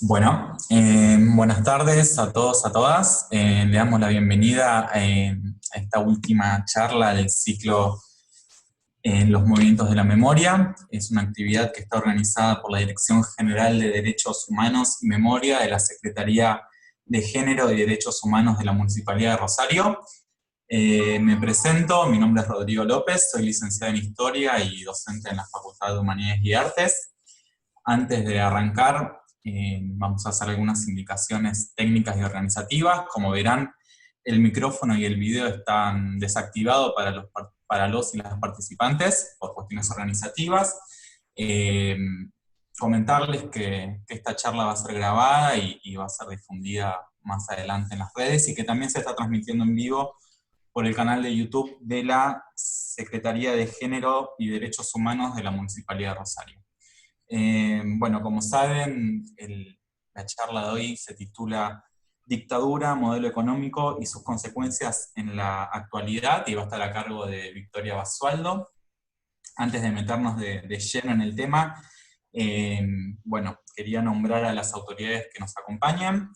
Buenas tardes a todos, a todas. Le damos la bienvenida a esta última charla del ciclo en los movimientos de la memoria. Es una actividad que está organizada por la Dirección General de Derechos Humanos y Memoria de la Secretaría de Género y Derechos Humanos de la Municipalidad de Rosario. Me presento, mi nombre es Rodrigo López, soy licenciado en Historia y docente en la Facultad de Humanidades y Artes. Antes de arrancar, vamos a hacer algunas indicaciones técnicas y organizativas. Como verán, el micrófono y el video están desactivados para los y las participantes por cuestiones organizativas. Eh, Comentarles que esta charla va a ser grabada y va a ser difundida más adelante en las redes, y que también se está transmitiendo en vivo por el canal de YouTube de la Secretaría de Género y Derechos Humanos de la Municipalidad de Rosario. Bueno, como saben, la charla de hoy se titula Dictadura, modelo económico y sus consecuencias en la actualidad, y va a estar a cargo de Victoria Basualdo. Antes de meternos de lleno en el tema, bueno, quería nombrar a las autoridades que nos acompañan: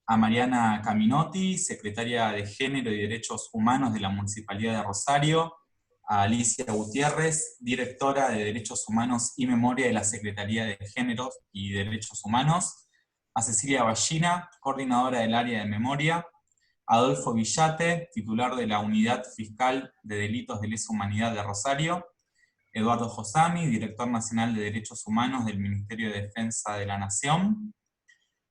a Mariana Caminotti, secretaria de Género y Derechos Humanos de la Municipalidad de Rosario; a Alicia Gutiérrez, directora de Derechos Humanos y Memoria de la Secretaría de Género y Derechos Humanos; a Cecilia Ballina, coordinadora del área de memoria; a Adolfo Villate, titular de la Unidad Fiscal de Delitos de Lesa Humanidad de Rosario; Eduardo Josami, director nacional de Derechos Humanos del Ministerio de Defensa de la Nación;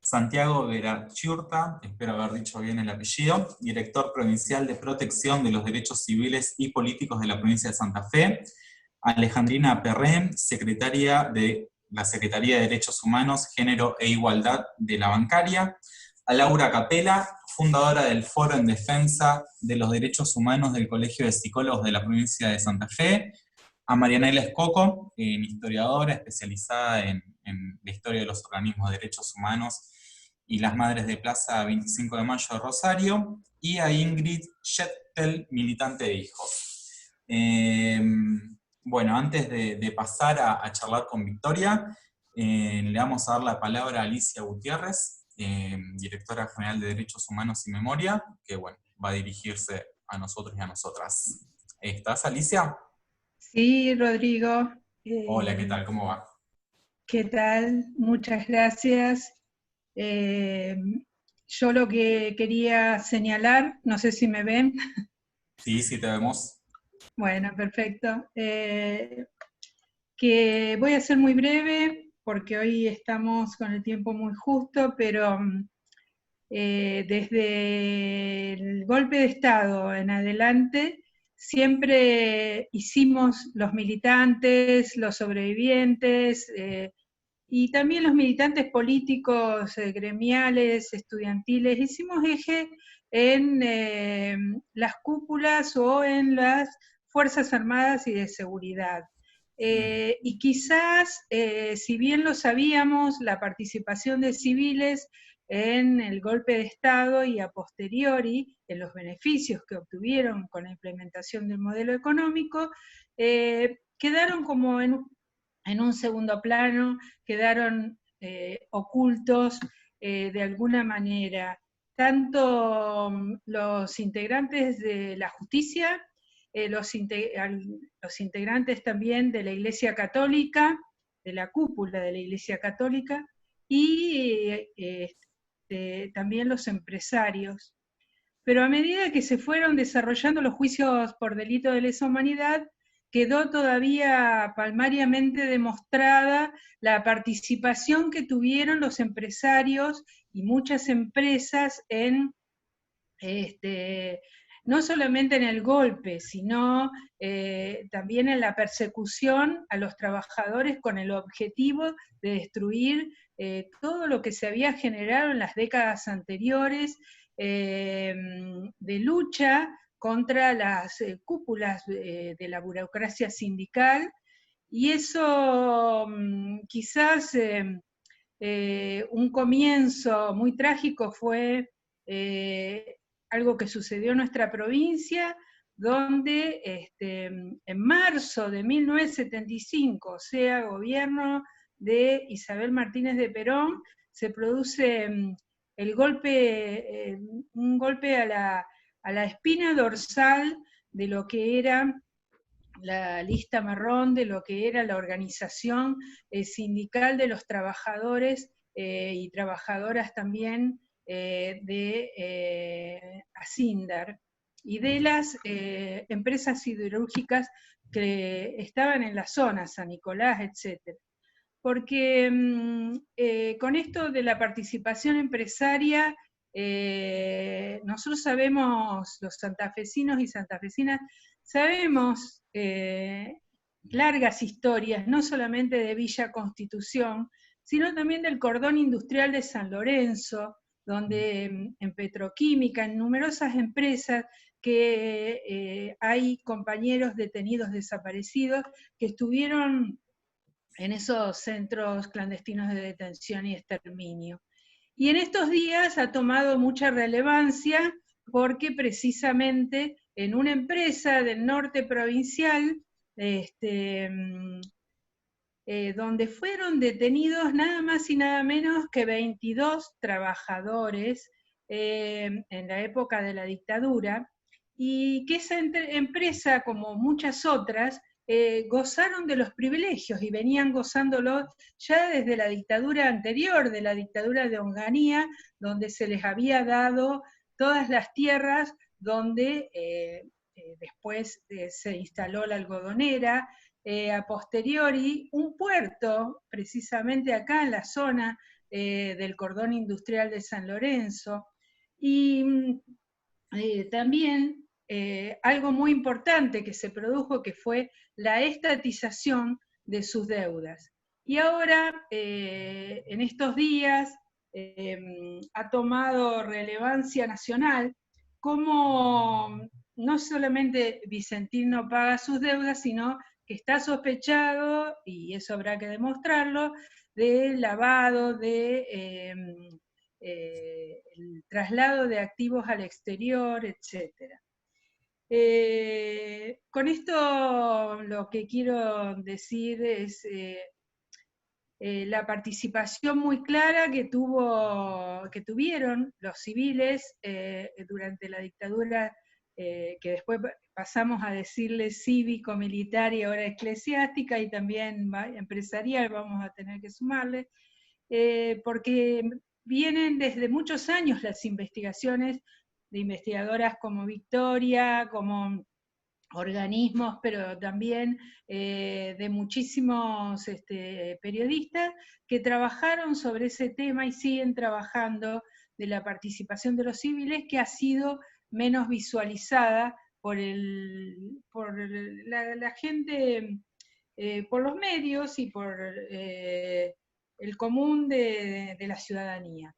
Santiago Verachurta, espero haber dicho bien el apellido, director provincial de Protección de los Derechos Civiles y Políticos de la provincia de Santa Fe; Alejandrina Perrén, secretaria de la Secretaría de Derechos Humanos, Género e Igualdad de la Bancaria; a Laura Capela, fundadora del Foro en Defensa de los Derechos Humanos del Colegio de Psicólogos de la provincia de Santa Fe; a Marianela Escoco, historiadora especializada en la historia de los organismos de derechos humanos y las Madres de Plaza 25 de Mayo de Rosario; y a Ingrid Schettel, militante de Hijos. Bueno, antes de pasar a charlar con Victoria, le vamos a dar la palabra a Alicia Gutiérrez, directora general de Derechos Humanos y Memoria, que bueno, va a dirigirse a nosotros y a nosotras. ¿Estás, Alicia? Sí, Rodrigo. Hola, ¿qué tal? ¿Cómo va? ¿Qué tal? Muchas gracias. Eh, yo lo que quería señalar, no sé si me ven. Sí, sí, te vemos. Bueno, perfecto. Que voy a ser muy breve porque hoy estamos con el tiempo muy justo, pero desde el golpe de Estado en adelante, siempre hicimos los militantes, los sobrevivientes, y también los militantes políticos, gremiales, estudiantiles, hicimos eje en las cúpulas o en las Fuerzas Armadas y de Seguridad. Y quizás, si bien lo sabíamos, la participación de civiles en el golpe de Estado y a posteriori en los beneficios que obtuvieron con la implementación del modelo económico, quedaron como en un segundo plano, quedaron ocultos de alguna manera. Tanto los integrantes de la justicia, los integrantes también de la Iglesia Católica, de la cúpula de la Iglesia Católica, y también los empresarios. Pero a medida que se fueron desarrollando los juicios por delito de lesa humanidad, quedó todavía palmariamente demostrada la participación que tuvieron los empresarios y muchas empresas en, no solamente en el golpe, sino también en la persecución a los trabajadores con el objetivo de destruir todo lo que se había generado en las décadas anteriores, de lucha contra las cúpulas de la burocracia sindical, y eso quizás un comienzo muy trágico fue algo que sucedió en nuestra provincia, donde en marzo de 1975, o sea, gobierno de Isabel Martínez de Perón, se produce un golpe a la espina dorsal de lo que era la lista marrón, de lo que era la organización sindical de los trabajadores y trabajadoras también de Asindar y de las empresas siderúrgicas que estaban en la zona, San Nicolás, etc. Porque con esto de la participación empresaria, nosotros sabemos, los santafesinos y santafesinas, sabemos largas historias, no solamente de Villa Constitución, sino también del cordón industrial de San Lorenzo, donde en petroquímica, en numerosas empresas, que hay compañeros detenidos desaparecidos que estuvieron en esos centros clandestinos de detención y exterminio. Y en estos días ha tomado mucha relevancia porque precisamente en una empresa del norte provincial, donde fueron detenidos nada más y nada menos que 22 trabajadores en la época de la dictadura, y que esa empresa, como muchas otras, gozaron de los privilegios y venían gozándolos ya desde la dictadura anterior, de la dictadura de Onganía, donde se les había dado todas las tierras donde después se instaló la algodonera, a posteriori un puerto, precisamente acá en la zona del cordón industrial de San Lorenzo, y también algo muy importante que se produjo, que fue la estatización de sus deudas. Y ahora, en estos días, ha tomado relevancia nacional como no solamente Vicentín no paga sus deudas, sino que está sospechado, y eso habrá que demostrarlo, de lavado, de el traslado de activos al exterior, etc. Con esto lo que quiero decir es la participación muy clara que tuvieron los civiles durante la dictadura, que después pasamos a decirle cívico-militar y ahora eclesiástica, y también empresarial, vamos a tener que sumarle, porque vienen desde muchos años las investigaciones de investigadoras como Victoria, como organismos, pero también de muchísimos periodistas que trabajaron sobre ese tema y siguen trabajando, de la participación de los civiles, que ha sido menos visualizada por la gente, por los medios y por el común de la ciudadanía.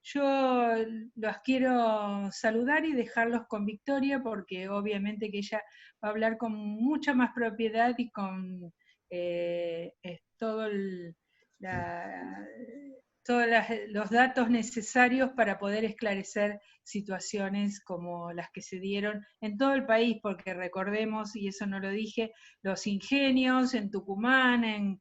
Yo los quiero saludar y dejarlos con Victoria, porque obviamente que ella va a hablar con mucha más propiedad y con todo todos los datos necesarios para poder esclarecer situaciones como las que se dieron en todo el país, porque recordemos, y eso no lo dije, los ingenios en Tucumán, en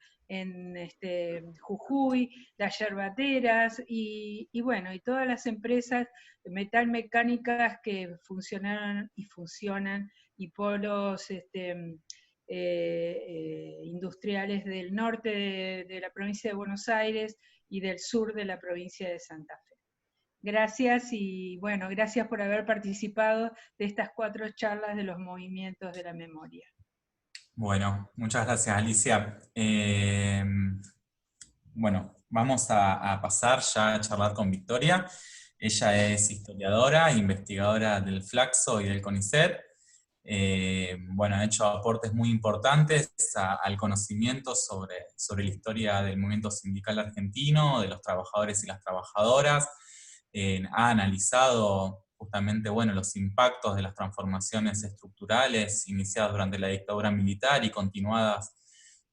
Jujuy, las yerbateras y bueno, y todas las empresas metalmecánicas que funcionaron y funcionan, y polos industriales del norte de la provincia de Buenos Aires y del sur de la provincia de Santa Fe. Gracias, y bueno, gracias por haber participado de estas 4 charlas de los movimientos de la memoria. Bueno, muchas gracias, Alicia. Bueno, vamos a pasar ya a charlar con Victoria. Ella es historiadora, investigadora del Flaxo y del CONICET. Bueno, ha hecho aportes muy importantes al conocimiento sobre la historia del movimiento sindical argentino, de los trabajadores y las trabajadoras. Ha analizado justamente, bueno, los impactos de las transformaciones estructurales iniciadas durante la dictadura militar y continuadas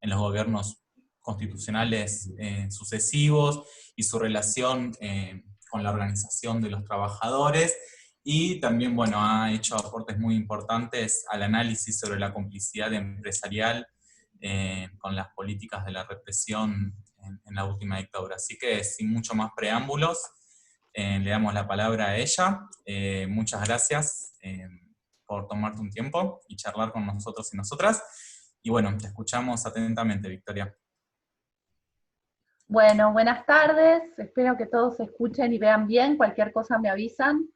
en los gobiernos constitucionales sucesivos, y su relación con la organización de los trabajadores. Y también, bueno, ha hecho aportes muy importantes al análisis sobre la complicidad empresarial con las políticas de la represión en la última dictadura. Así que sin mucho más preámbulos, le damos la palabra a ella. Muchas gracias por tomarte un tiempo y charlar con nosotros y nosotras. Y bueno, te escuchamos atentamente, Victoria. Bueno, buenas tardes, espero que todos se escuchen y vean bien, cualquier cosa me avisan.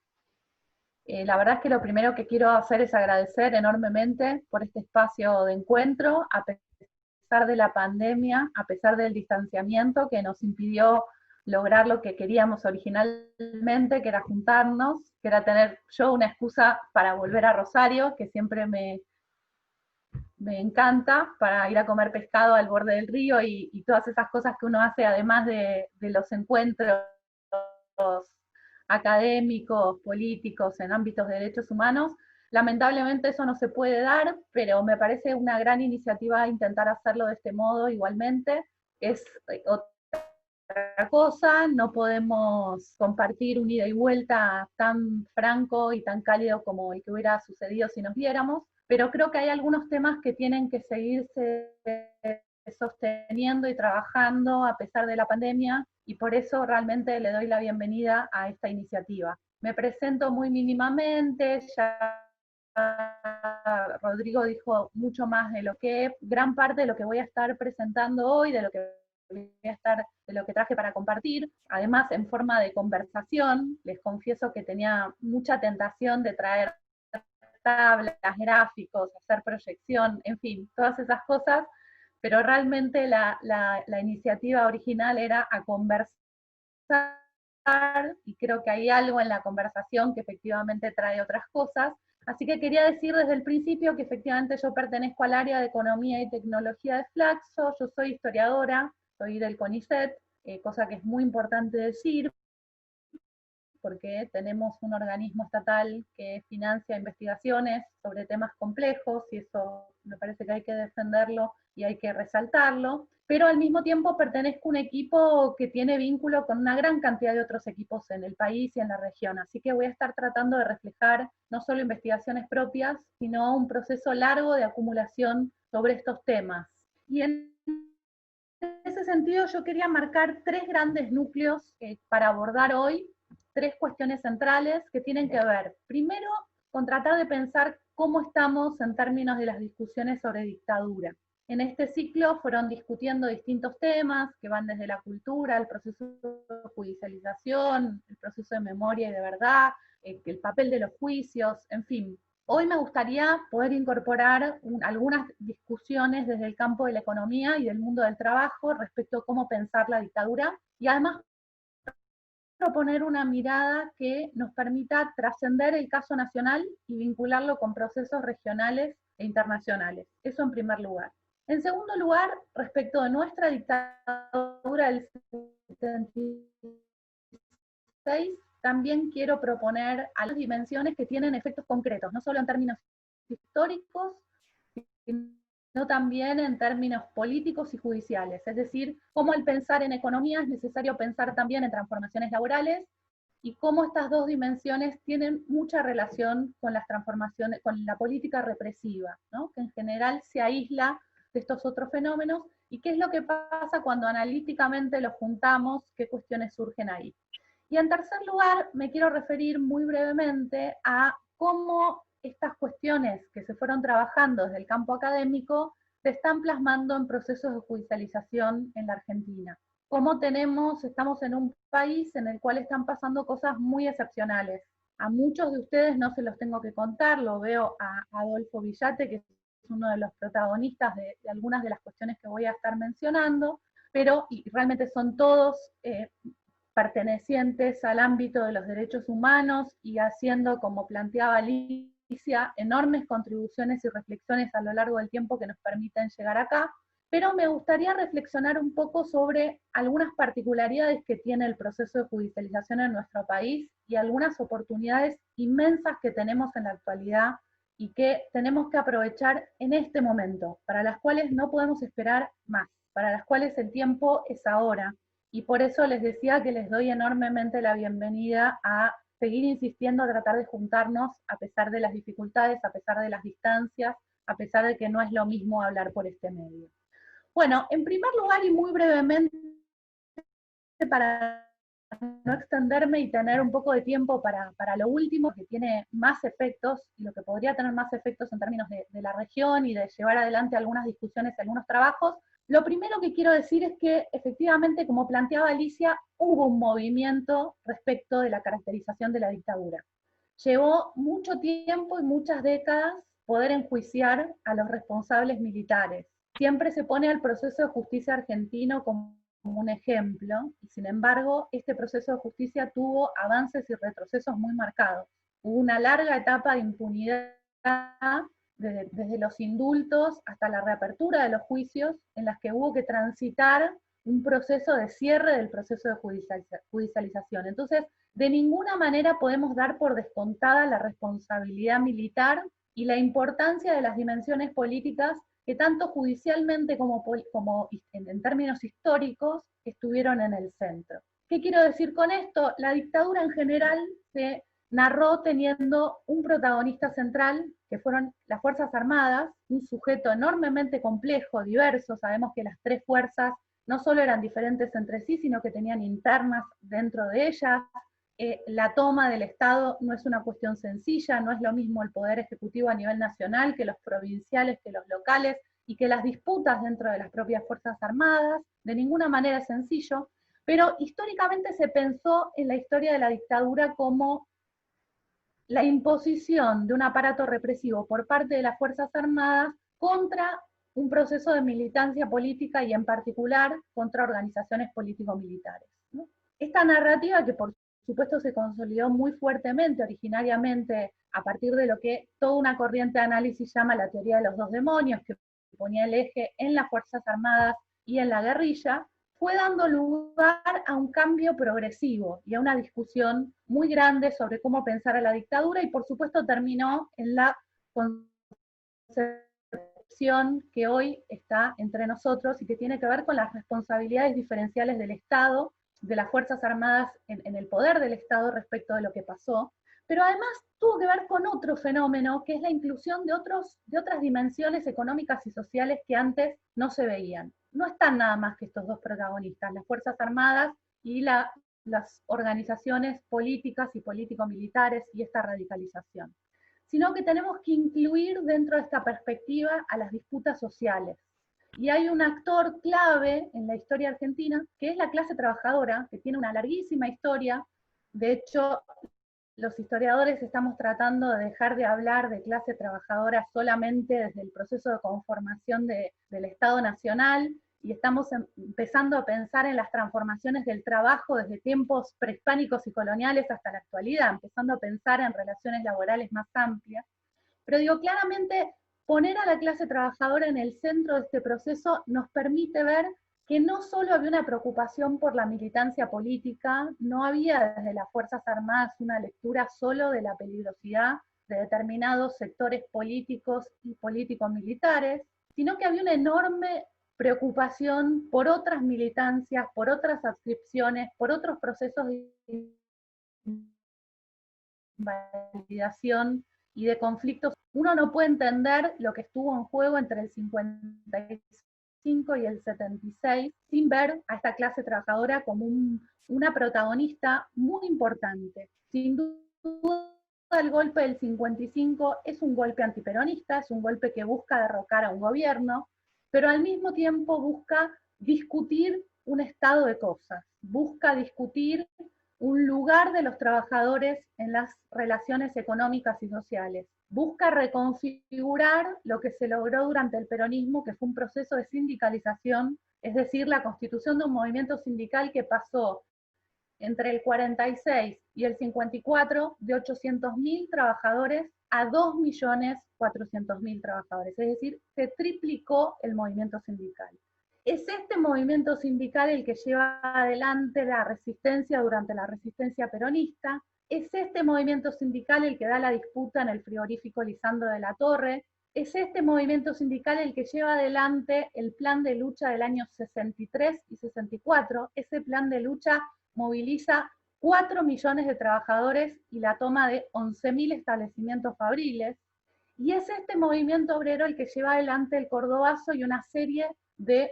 La verdad es que lo primero que quiero hacer es agradecer enormemente por este espacio de encuentro, a pesar de la pandemia, a pesar del distanciamiento que nos impidió lograr lo que queríamos originalmente, que era juntarnos, que era tener yo una excusa para volver a Rosario, que siempre me encanta, para ir a comer pescado al borde del río y todas esas cosas que uno hace además de los encuentros académicos, políticos, en ámbitos de derechos humanos. Lamentablemente eso no se puede dar, pero me parece una gran iniciativa intentar hacerlo de este modo igualmente. Es otra cosa, no podemos compartir un ida y vuelta tan franco y tan cálido como el que hubiera sucedido si nos viéramos, pero creo que hay algunos temas que tienen que seguirse sosteniendo y trabajando a pesar de la pandemia, y por eso realmente le doy la bienvenida a esta iniciativa. Me presento muy mínimamente, ya Rodrigo dijo mucho más de lo que, gran parte de lo que voy a estar presentando hoy, de lo que traje para compartir, además en forma de conversación. Les confieso que tenía mucha tentación de traer tablas, gráficos, hacer proyección, en fin, todas esas cosas, pero realmente la iniciativa original era a conversar, y creo que hay algo en la conversación que efectivamente trae otras cosas. Así que quería decir desde el principio que efectivamente yo pertenezco al área de Economía y Tecnología de Flaxo, yo soy historiadora, soy del CONICET, cosa que es muy importante decir, porque tenemos un organismo estatal que financia investigaciones sobre temas complejos, y eso me parece que hay que defenderlo y hay que resaltarlo, pero al mismo tiempo pertenezco a un equipo que tiene vínculo con una gran cantidad de otros equipos en el país y en la región, así que voy a estar tratando de reflejar no solo investigaciones propias, sino un proceso largo de acumulación sobre estos temas. Y en ese sentido yo quería marcar tres grandes núcleos para abordar hoy, tres cuestiones centrales que tienen que ver, primero, con tratar de pensar cómo estamos en términos de las discusiones sobre dictadura. En este ciclo fueron discutiendo distintos temas que van desde la cultura, el proceso de judicialización, el proceso de memoria y de verdad, el papel de los juicios, en fin. Hoy me gustaría poder incorporar algunas discusiones desde el campo de la economía y del mundo del trabajo respecto a cómo pensar la dictadura, y además proponer una mirada que nos permita trascender el caso nacional y vincularlo con procesos regionales e internacionales. Eso en primer lugar. En segundo lugar, respecto de nuestra dictadura del 76, también quiero proponer a las dimensiones que tienen efectos concretos, no solo en términos históricos, sino también en términos políticos y judiciales. Es decir, cómo al pensar en economía es necesario pensar también en transformaciones laborales, y cómo estas dos dimensiones tienen mucha relación con las transformaciones, con la política represiva, ¿no? Que en general se aísla de estos otros fenómenos, y qué es lo que pasa cuando analíticamente los juntamos, qué cuestiones surgen ahí. Y en tercer lugar, me quiero referir muy brevemente a cómo estas cuestiones que se fueron trabajando desde el campo académico se están plasmando en procesos de judicialización en la Argentina. Cómo estamos en un país en el cual están pasando cosas muy excepcionales. A muchos de ustedes no se los tengo que contar, lo veo a Adolfo Villate, que es uno de los protagonistas de algunas de las cuestiones que voy a estar mencionando, pero y realmente son todos pertenecientes al ámbito de los derechos humanos y haciendo, como planteaba Alicia, enormes contribuciones y reflexiones a lo largo del tiempo que nos permiten llegar acá, pero me gustaría reflexionar un poco sobre algunas particularidades que tiene el proceso de judicialización en nuestro país y algunas oportunidades inmensas que tenemos en la actualidad y que tenemos que aprovechar en este momento, para las cuales no podemos esperar más, para las cuales el tiempo es ahora. Y por eso les decía que les doy enormemente la bienvenida a seguir insistiendo a tratar de juntarnos a pesar de las dificultades, a pesar de las distancias, a pesar de que no es lo mismo hablar por este medio. Bueno, en primer lugar y muy brevemente, para no extenderme y tener un poco de tiempo para lo último, que tiene más efectos, y lo que podría tener más efectos en términos de la región y de llevar adelante algunas discusiones, algunos trabajos, lo primero que quiero decir es que efectivamente, como planteaba Alicia, hubo un movimiento respecto de la caracterización de la dictadura. Llevó mucho tiempo y muchas décadas poder enjuiciar a los responsables militares. Siempre se pone al proceso de justicia argentino como un ejemplo, y sin embargo, este proceso de justicia tuvo avances y retrocesos muy marcados. Hubo una larga etapa de impunidad desde los indultos hasta la reapertura de los juicios, en las que hubo que transitar un proceso de cierre del proceso de judicialización. Entonces, de ninguna manera podemos dar por descontada la responsabilidad militar y la importancia de las dimensiones políticas que tanto judicialmente como en términos históricos estuvieron en el centro. ¿Qué quiero decir con esto? La dictadura en general se narró teniendo un protagonista central, que fueron las Fuerzas Armadas, un sujeto enormemente complejo, diverso. Sabemos que las tres fuerzas no solo eran diferentes entre sí, sino que tenían internas dentro de ellas. La toma del Estado no es una cuestión sencilla, no es lo mismo el poder ejecutivo a nivel nacional que los provinciales, que los locales, y que las disputas dentro de las propias Fuerzas Armadas, de ninguna manera es sencillo, pero históricamente se pensó en la historia de la dictadura como la imposición de un aparato represivo por parte de las Fuerzas Armadas contra un proceso de militancia política y en particular contra organizaciones político-militares, ¿no? Esta narrativa, que por supuesto se consolidó muy fuertemente originariamente a partir de lo que toda una corriente de análisis llama la teoría de los dos demonios, que ponía el eje en las Fuerzas Armadas y en la guerrilla, fue dando lugar a un cambio progresivo y a una discusión muy grande sobre cómo pensar a la dictadura, y por supuesto terminó en la concepción que hoy está entre nosotros y que tiene que ver con las responsabilidades diferenciales del Estado, de las Fuerzas Armadas en el poder del Estado respecto de lo que pasó, pero además tuvo que ver con otro fenómeno, que es la inclusión de otras dimensiones económicas y sociales que antes no se veían. No están nada más que estos dos protagonistas, las Fuerzas Armadas y las organizaciones políticas y político-militares y esta radicalización, sino que tenemos que incluir dentro de esta perspectiva a las disputas sociales. Y hay un actor clave en la historia argentina, que es la clase trabajadora, que tiene una larguísima historia. De hecho, los historiadores estamos tratando de dejar de hablar de clase trabajadora solamente desde el proceso de conformación del Estado Nacional, y estamos empezando a pensar en las transformaciones del trabajo desde tiempos prehispánicos y coloniales hasta la actualidad, empezando a pensar en relaciones laborales más amplias. Pero digo, claramente, poner a la clase trabajadora en el centro de este proceso nos permite ver que no solo había una preocupación por la militancia política, no había desde las Fuerzas Armadas una lectura solo de la peligrosidad de determinados sectores políticos y político-militares, sino que había una enorme preocupación por otras militancias, por otras adscripciones, por otros procesos de validación y de conflictos. Uno no puede entender lo que estuvo en juego entre el 55 y el 76 sin ver a esta clase trabajadora como una protagonista muy importante. Sin duda, el golpe del 55 es un golpe antiperonista, es un golpe que busca derrocar a un gobierno, pero al mismo tiempo busca discutir un estado de cosas, busca discutir un lugar de los trabajadores en las relaciones económicas y sociales. Busca reconfigurar lo que se logró durante el peronismo, que fue un proceso de sindicalización, es decir, la constitución de un movimiento sindical que pasó entre el 46 y el 54 de 800.000 trabajadores a 2.400.000 trabajadores, es decir, se triplicó el movimiento sindical. Es este movimiento sindical el que lleva adelante la resistencia durante la resistencia peronista, es este movimiento sindical el que da la disputa en el frigorífico Lisandro de la Torre, es este movimiento sindical el que lleva adelante el plan de lucha del año 63 y 64, ese plan de lucha moviliza 4 millones de trabajadores y la toma de 11.000 establecimientos fabriles, y es este movimiento obrero el que lleva adelante el Cordobazo y una serie de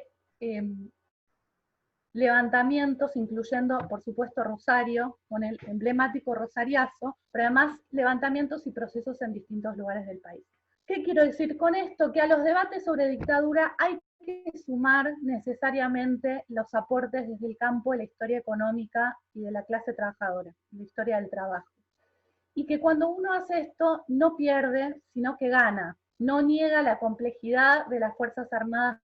levantamientos, incluyendo, por supuesto, Rosario, con el emblemático Rosariazo, pero además levantamientos y procesos en distintos lugares del país. ¿Qué quiero decir con esto? Que a los debates sobre dictadura hay que sumar necesariamente los aportes desde el campo de la historia económica y de la clase trabajadora, la historia del trabajo. Y que cuando uno hace esto no pierde, sino que gana, no niega la complejidad de las Fuerzas Armadas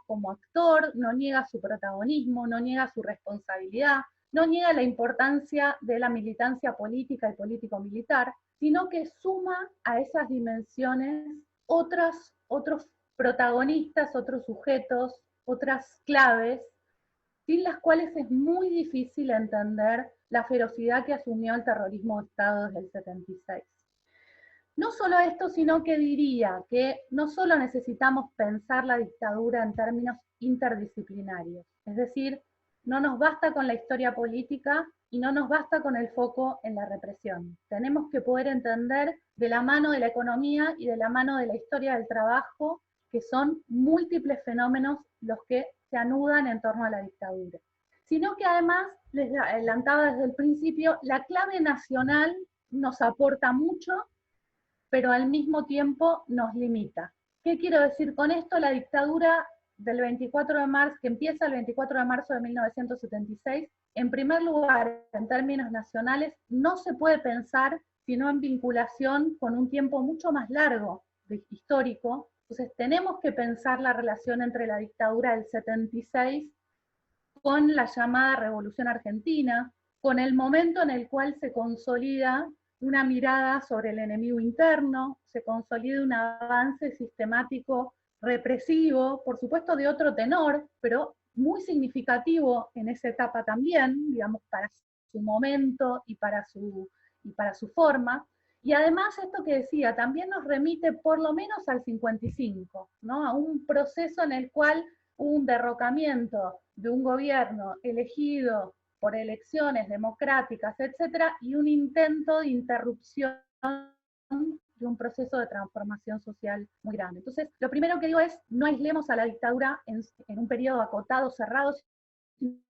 como actor, no niega su protagonismo, no niega su responsabilidad, no niega la importancia de la militancia política y político-militar, sino que suma a esas dimensiones otros protagonistas, otros sujetos, otras claves, sin las cuales es muy difícil entender la ferocidad que asumió el terrorismo de Estado desde el 76. No solo esto, sino que diría que no solo necesitamos pensar la dictadura en términos interdisciplinarios, es decir, no nos basta con la historia política y no nos basta con el foco en la represión. Tenemos que poder entender de la mano de la economía y de la mano de la historia del trabajo, que son múltiples fenómenos los que se anudan en torno a la dictadura. Sino que además, les adelantaba desde el principio, la clave nacional nos aporta mucho, pero al mismo tiempo nos limita. ¿Qué quiero decir con esto? La dictadura del 24 de marzo, que empieza el 24 de marzo de 1976, en primer lugar, en términos nacionales, no se puede pensar sino en vinculación con un tiempo mucho más largo, histórico. Entonces tenemos que pensar la relación entre la dictadura del 76 con la llamada Revolución Argentina, con el momento en el cual se consolida una mirada sobre el enemigo interno, se consolida un avance sistemático represivo, por supuesto de otro tenor, pero muy significativo en esa etapa también, digamos, para su momento y para su forma. Y además esto que decía, también nos remite por lo menos al 55, ¿no? A un proceso en el cual hubo un derrocamiento de un gobierno elegido por elecciones democráticas, etcétera, y un intento de interrupción de un proceso de transformación social muy grande. Entonces, lo primero que digo es, no aislemos a la dictadura en un periodo acotado, cerrado, sino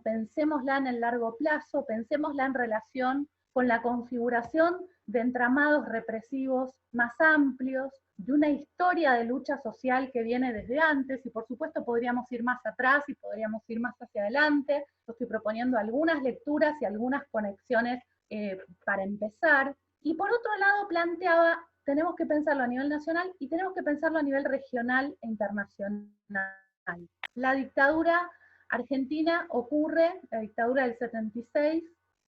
pensémosla en el largo plazo, pensémosla en relación con la configuración de entramados represivos más amplios, de una historia de lucha social que viene desde antes, y por supuesto podríamos ir más atrás y podríamos ir más hacia adelante. Yo estoy proponiendo algunas lecturas y algunas conexiones para empezar. Y por otro lado planteaba, tenemos que pensarlo a nivel nacional y tenemos que pensarlo a nivel regional e internacional. La dictadura argentina ocurre, la dictadura del 76,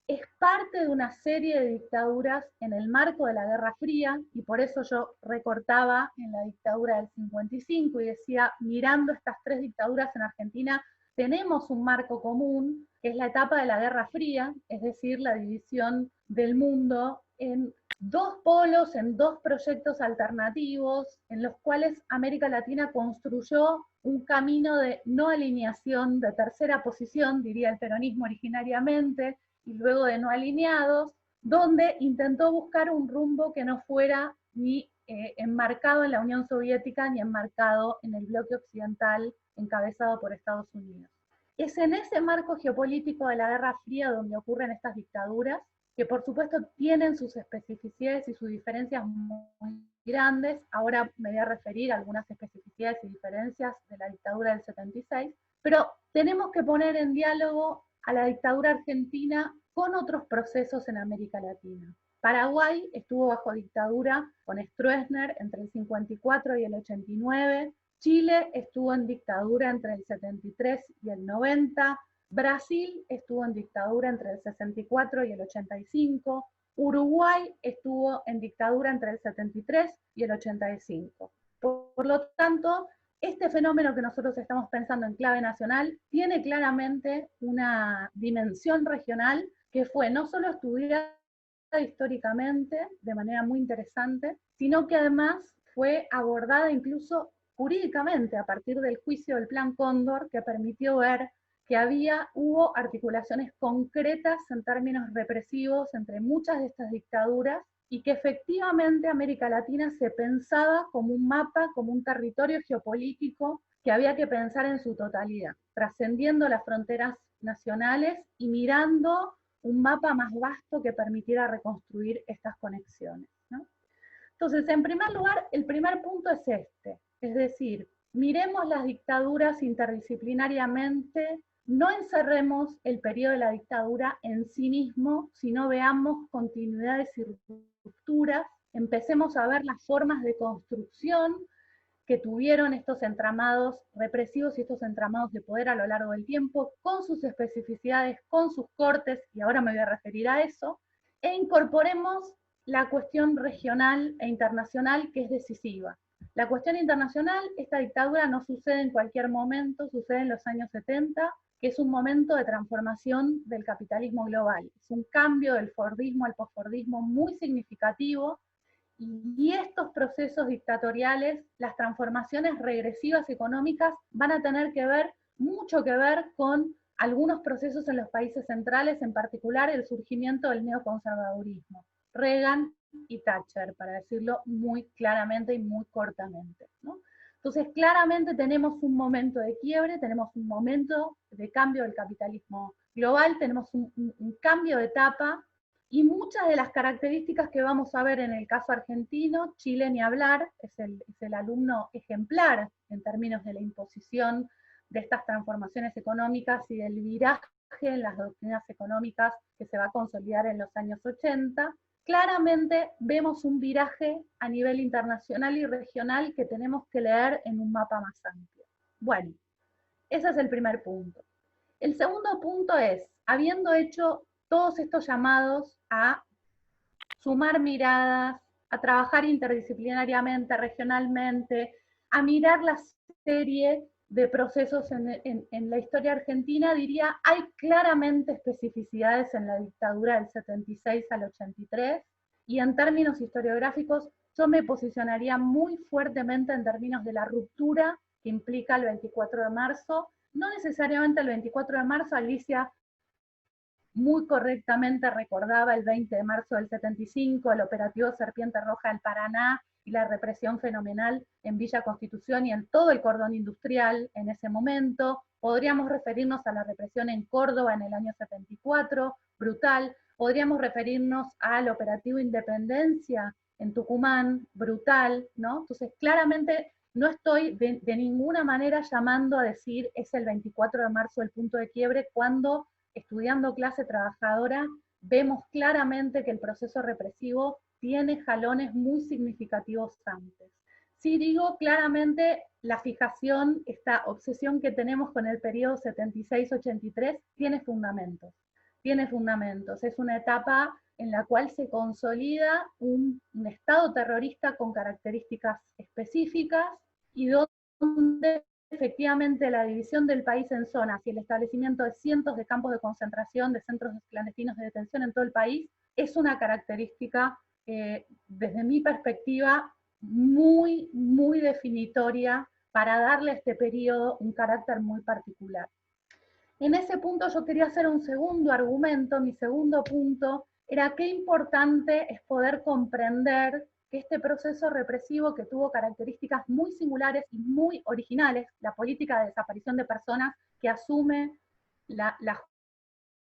es parte de una serie de dictaduras en el marco de la Guerra Fría, y por eso yo recortaba en la dictadura del 55 y decía, mirando estas tres dictaduras en Argentina, tenemos un marco común, que es la etapa de la Guerra Fría, es decir, la división del mundo en dos polos, en dos proyectos alternativos, en los cuales América Latina construyó un camino de no alineación, de tercera posición, diría el peronismo originariamente, y luego de no alineados, donde intentó buscar un rumbo que no fuera ni enmarcado en la Unión Soviética ni enmarcado en el bloque occidental encabezado por Estados Unidos. Es en ese marco geopolítico de la Guerra Fría donde ocurren estas dictaduras, que por supuesto tienen sus especificidades y sus diferencias muy grandes. Ahora me voy a referir a algunas especificidades y diferencias de la dictadura del 76, pero tenemos que poner en diálogo a la dictadura argentina con otros procesos en América Latina. Paraguay estuvo bajo dictadura con Stroessner entre el 54 y el 89, Chile estuvo en dictadura entre el 73 y el 90, Brasil estuvo en dictadura entre el 64 y el 85, Uruguay estuvo en dictadura entre el 73 y el 85. Por lo tanto, este fenómeno que nosotros estamos pensando en clave nacional tiene claramente una dimensión regional que fue no solo estudiada históricamente de manera muy interesante, sino que además fue abordada incluso jurídicamente a partir del juicio del Plan Cóndor, que permitió ver que hubo articulaciones concretas en términos represivos entre muchas de estas dictaduras, y que efectivamente América Latina se pensaba como un mapa, como un territorio geopolítico que había que pensar en su totalidad, trascendiendo las fronteras nacionales y mirando un mapa más vasto que permitiera reconstruir estas conexiones, ¿no? Entonces, en primer lugar, el primer punto es este, es decir, miremos las dictaduras interdisciplinariamente, no encerremos el periodo de la dictadura en sí mismo, sino veamos continuidades y rupturas, empecemos a ver las formas de construcción que tuvieron estos entramados represivos y estos entramados de poder a lo largo del tiempo, con sus especificidades, con sus cortes, y ahora me voy a referir a eso, e incorporemos la cuestión regional e internacional, que es decisiva. La cuestión internacional, esta dictadura no sucede en cualquier momento, sucede en los años 70, que es un momento de transformación del capitalismo global. Es un cambio del fordismo al posfordismo muy significativo, y estos procesos dictatoriales, las transformaciones regresivas económicas, van a tener que ver, mucho que ver con algunos procesos en los países centrales, en particular el surgimiento del neoconservadurismo. Reagan y Thatcher, para decirlo muy claramente y muy cortamente, ¿no? Entonces, claramente tenemos un momento de quiebre, tenemos un momento de cambio del capitalismo global, tenemos un cambio de etapa, y muchas de las características que vamos a ver en el caso argentino, Chile ni hablar, es el alumno ejemplar en términos de la imposición de estas transformaciones económicas y del viraje en las doctrinas económicas que se va a consolidar en los años 80, claramente vemos un viraje a nivel internacional y regional que tenemos que leer en un mapa más amplio. Bueno, ese es el primer punto. El segundo punto es, habiendo hecho todos estos llamados a sumar miradas, a trabajar interdisciplinariamente, regionalmente, a mirar la serie de procesos en la historia argentina, diría, hay claramente especificidades en la dictadura del 76 al 83, y en términos historiográficos, yo me posicionaría muy fuertemente en términos de la ruptura que implica el 24 de marzo, no necesariamente el 24 de marzo, Alicia muy correctamente recordaba el 20 de marzo del 75, el operativo Serpiente Roja del Paraná y la represión fenomenal en Villa Constitución y en todo el cordón industrial en ese momento. Podríamos referirnos a la represión en Córdoba en el año 74, brutal. Podríamos referirnos al operativo Independencia en Tucumán, brutal, ¿no? Entonces, claramente no estoy de ninguna manera llamando a decir es el 24 de marzo el punto de quiebre, cuando estudiando clase trabajadora, vemos claramente que el proceso represivo tiene jalones muy significativos antes. Sí digo claramente, la fijación, esta obsesión que tenemos con el periodo 76-83, tiene fundamentos. Tiene fundamentos. Es una etapa en la cual se consolida un Estado terrorista con características específicas y donde efectivamente la división del país en zonas y el establecimiento de cientos de campos de concentración, de centros clandestinos de detención en todo el país, es una característica, desde mi perspectiva, muy, muy definitoria para darle a este periodo un carácter muy particular. En ese punto yo quería hacer un segundo argumento, mi segundo punto era qué importante es poder comprender que este proceso represivo, que tuvo características muy singulares y muy originales, la política de desaparición de personas que asume la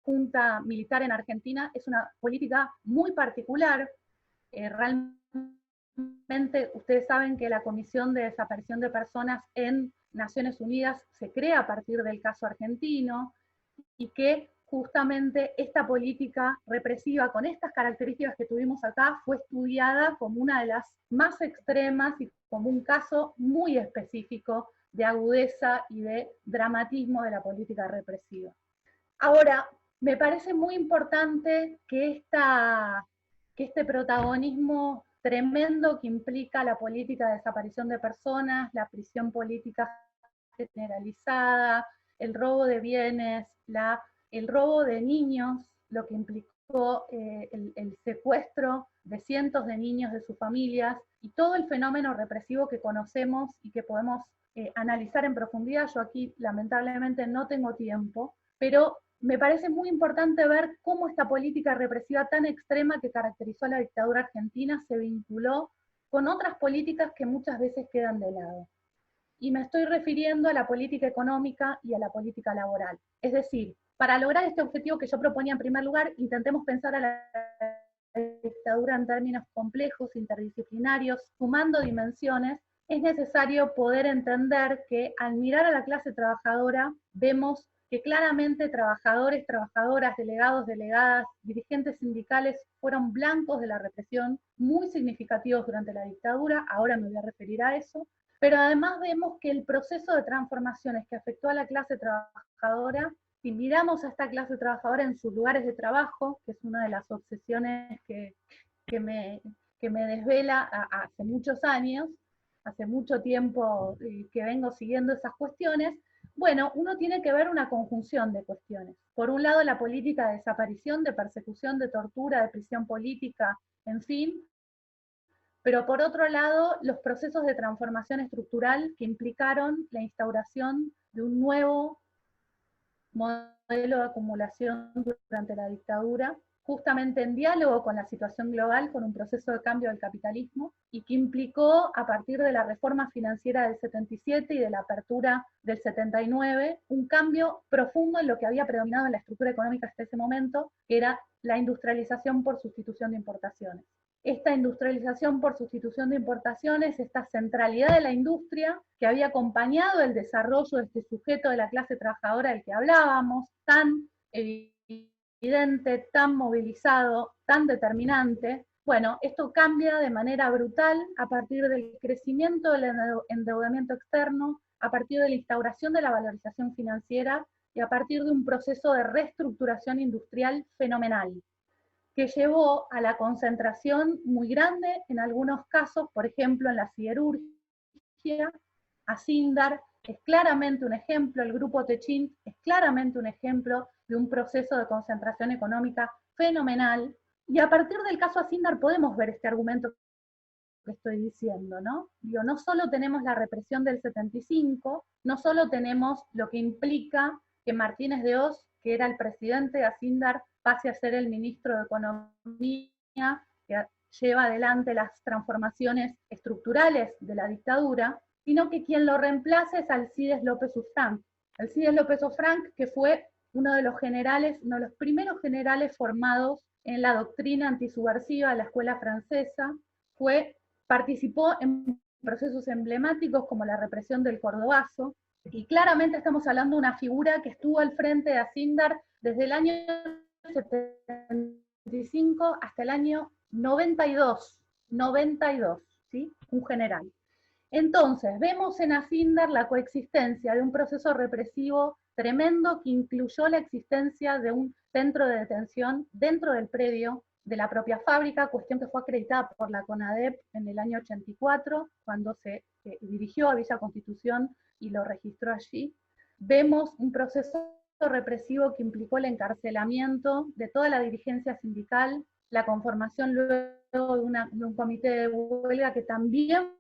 Junta Militar en Argentina, es una política muy particular. Realmente ustedes saben que la Comisión de Desaparición de Personas en Naciones Unidas se crea a partir del caso argentino, y que justamente esta política represiva con estas características que tuvimos acá fue estudiada como una de las más extremas y como un caso muy específico de agudeza y de dramatismo de la política represiva. Ahora, me parece muy importante que este protagonismo tremendo que implica la política de desaparición de personas, la prisión política generalizada, el robo de bienes, el robo de niños, lo que implicó el secuestro de cientos de niños de sus familias, y todo el fenómeno represivo que conocemos y que podemos analizar en profundidad. Yo aquí lamentablemente no tengo tiempo, pero me parece muy importante ver cómo esta política represiva tan extrema que caracterizó a la dictadura argentina se vinculó con otras políticas que muchas veces quedan de lado. y me estoy refiriendo a la política económica y a la política laboral. Es decir, para lograr este objetivo que yo proponía en primer lugar, intentemos pensar a la dictadura en términos complejos, interdisciplinarios, sumando dimensiones. Es necesario poder entender que al mirar a la clase trabajadora, vemos que claramente trabajadores, trabajadoras, delegados, delegadas, dirigentes sindicales fueron blancos de la represión muy significativos durante la dictadura, ahora me voy a referir a eso, pero además vemos que el proceso de transformaciones que afectó a la clase trabajadora, si miramos a esta clase trabajadora en sus lugares de trabajo, que es una de las obsesiones que me desvela hace muchos años, hace mucho tiempo que vengo siguiendo esas cuestiones, bueno, uno tiene que ver una conjunción de cuestiones. Por un lado, la política de desaparición, de persecución, de tortura, de prisión política, en fin, pero por otro lado, los procesos de transformación estructural que implicaron la instauración de un nuevo modelo de acumulación durante la dictadura, justamente en diálogo con la situación global, con un proceso de cambio del capitalismo, y que implicó, a partir de la reforma financiera del 77 y de la apertura del 79, un cambio profundo en lo que había predominado en la estructura económica hasta ese momento, que era la industrialización por sustitución de importaciones. Esta industrialización por sustitución de importaciones, esta centralidad de la industria que había acompañado el desarrollo de este sujeto de la clase trabajadora del que hablábamos, tan evidente, tan movilizado, tan determinante. Bueno, esto cambia de manera brutal a partir del crecimiento del endeudamiento externo, a partir de la instauración de la valorización financiera y a partir de un proceso de reestructuración industrial fenomenal, que llevó a la concentración muy grande, en algunos casos, por ejemplo, en la siderurgia. Asindar es claramente un ejemplo, el grupo Techint es claramente un ejemplo de un proceso de concentración económica fenomenal, y a partir del caso Asindar podemos ver este argumento que estoy diciendo, ¿no? Digo, no solo tenemos la represión del 75, no solo tenemos lo que implica que Martínez de Oz, que era el presidente de Asindar, pase a ser el ministro de Economía, que lleva adelante las transformaciones estructurales de la dictadura, sino que quien lo reemplaza es Alcides López Ufranc. Alcides López Ufranc, que fue uno de los generales, uno de los primeros generales formados en la doctrina antisubversiva de la escuela francesa, participó en procesos emblemáticos como la represión del Cordobazo, y claramente estamos hablando de una figura que estuvo al frente de Asindar desde el año 75 hasta el año 92, ¿sí? Un general. Entonces, vemos en Asindar la coexistencia de un proceso represivo tremendo que incluyó la existencia de un centro de detención dentro del predio de la propia fábrica, cuestión que fue acreditada por la CONADEP en el año 84, cuando se dirigió a Villa Constitución y lo registró allí. Vemos un proceso represivo que implicó el encarcelamiento de toda la dirigencia sindical, la conformación luego de un comité de huelga que también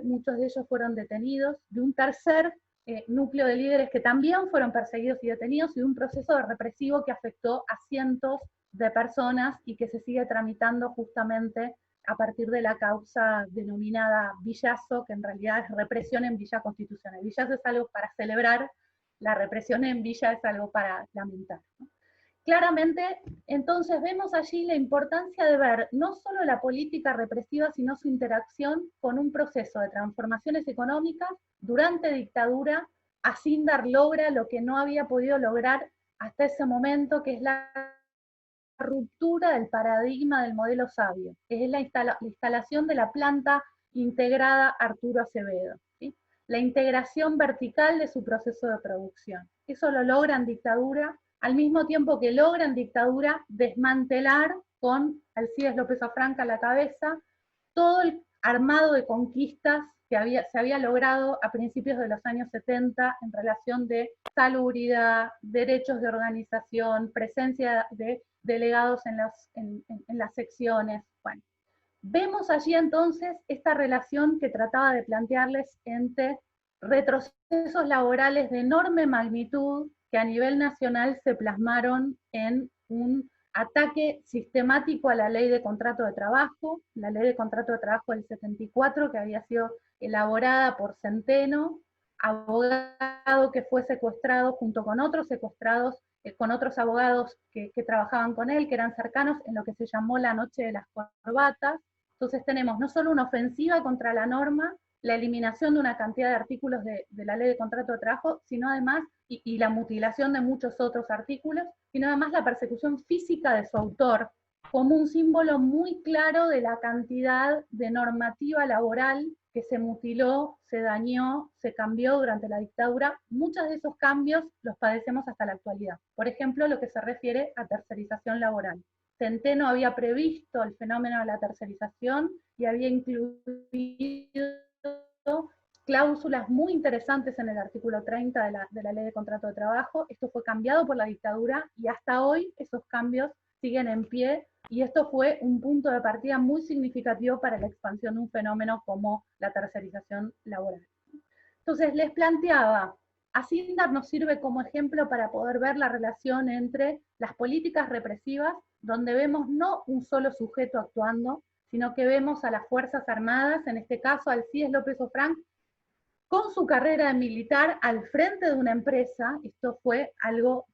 muchos de ellos fueron detenidos, de un tercer núcleo de líderes que también fueron perseguidos y detenidos, y de un proceso represivo que afectó a cientos de personas y que se sigue tramitando justamente a partir de la causa denominada Villazo, que en realidad es represión en Villa Constitución. El Villazo es algo para celebrar, la represión en Villa es algo para lamentar, ¿no? Claramente, entonces vemos allí la importancia de ver no solo la política represiva, sino su interacción con un proceso de transformaciones económicas. Durante dictadura, Asindar logra lo que no había podido lograr hasta ese momento, que es la ruptura del paradigma del modelo sabio, que es la instalación de la planta integrada Arturo Acevedo, ¿sí? La integración vertical de su proceso de producción. Eso lo logra en dictadura, al mismo tiempo que logra en dictadura desmantelar, con Alcides López Ufranc a la cabeza, todo el armado de conquistas que se había logrado a principios de los años 70 en relación de salubridad, derechos de organización, presencia de delegados en las secciones. Bueno, vemos allí entonces esta relación que trataba de plantearles entre retrocesos laborales de enorme magnitud que a nivel nacional se plasmaron en un ataque sistemático a la ley de contrato de trabajo, la ley de contrato de trabajo del 74, que había sido elaborada por Centeno, abogado que fue secuestrado junto con otros secuestrados, con otros abogados que trabajaban con él, que eran cercanos, en lo que se llamó la Noche de las Corbatas. Entonces tenemos no solo una ofensiva contra la norma, la eliminación de una cantidad de artículos de la ley de contrato de trabajo, sino además, y la mutilación de muchos otros artículos, sino además la persecución física de su autor, como un símbolo muy claro de la cantidad de normativa laboral que se mutiló, se dañó, se cambió durante la dictadura. Muchos de esos cambios los padecemos hasta la actualidad. Por ejemplo, lo que se refiere a tercerización laboral. Centeno había previsto el fenómeno de la tercerización y había incluido cláusulas muy interesantes en el artículo 30 de la Ley de Contrato de Trabajo. Esto fue cambiado por la dictadura y hasta hoy esos cambios siguen en pie, y esto fue un punto de partida muy significativo para la expansión de un fenómeno como la tercerización laboral. Entonces les planteaba, Asindar nos sirve como ejemplo para poder ver la relación entre las políticas represivas, donde vemos no un solo sujeto actuando, sino que vemos a las Fuerzas Armadas, en este caso al CIES López Ofrán, con su carrera de militar al frente de una empresa. Esto fue algo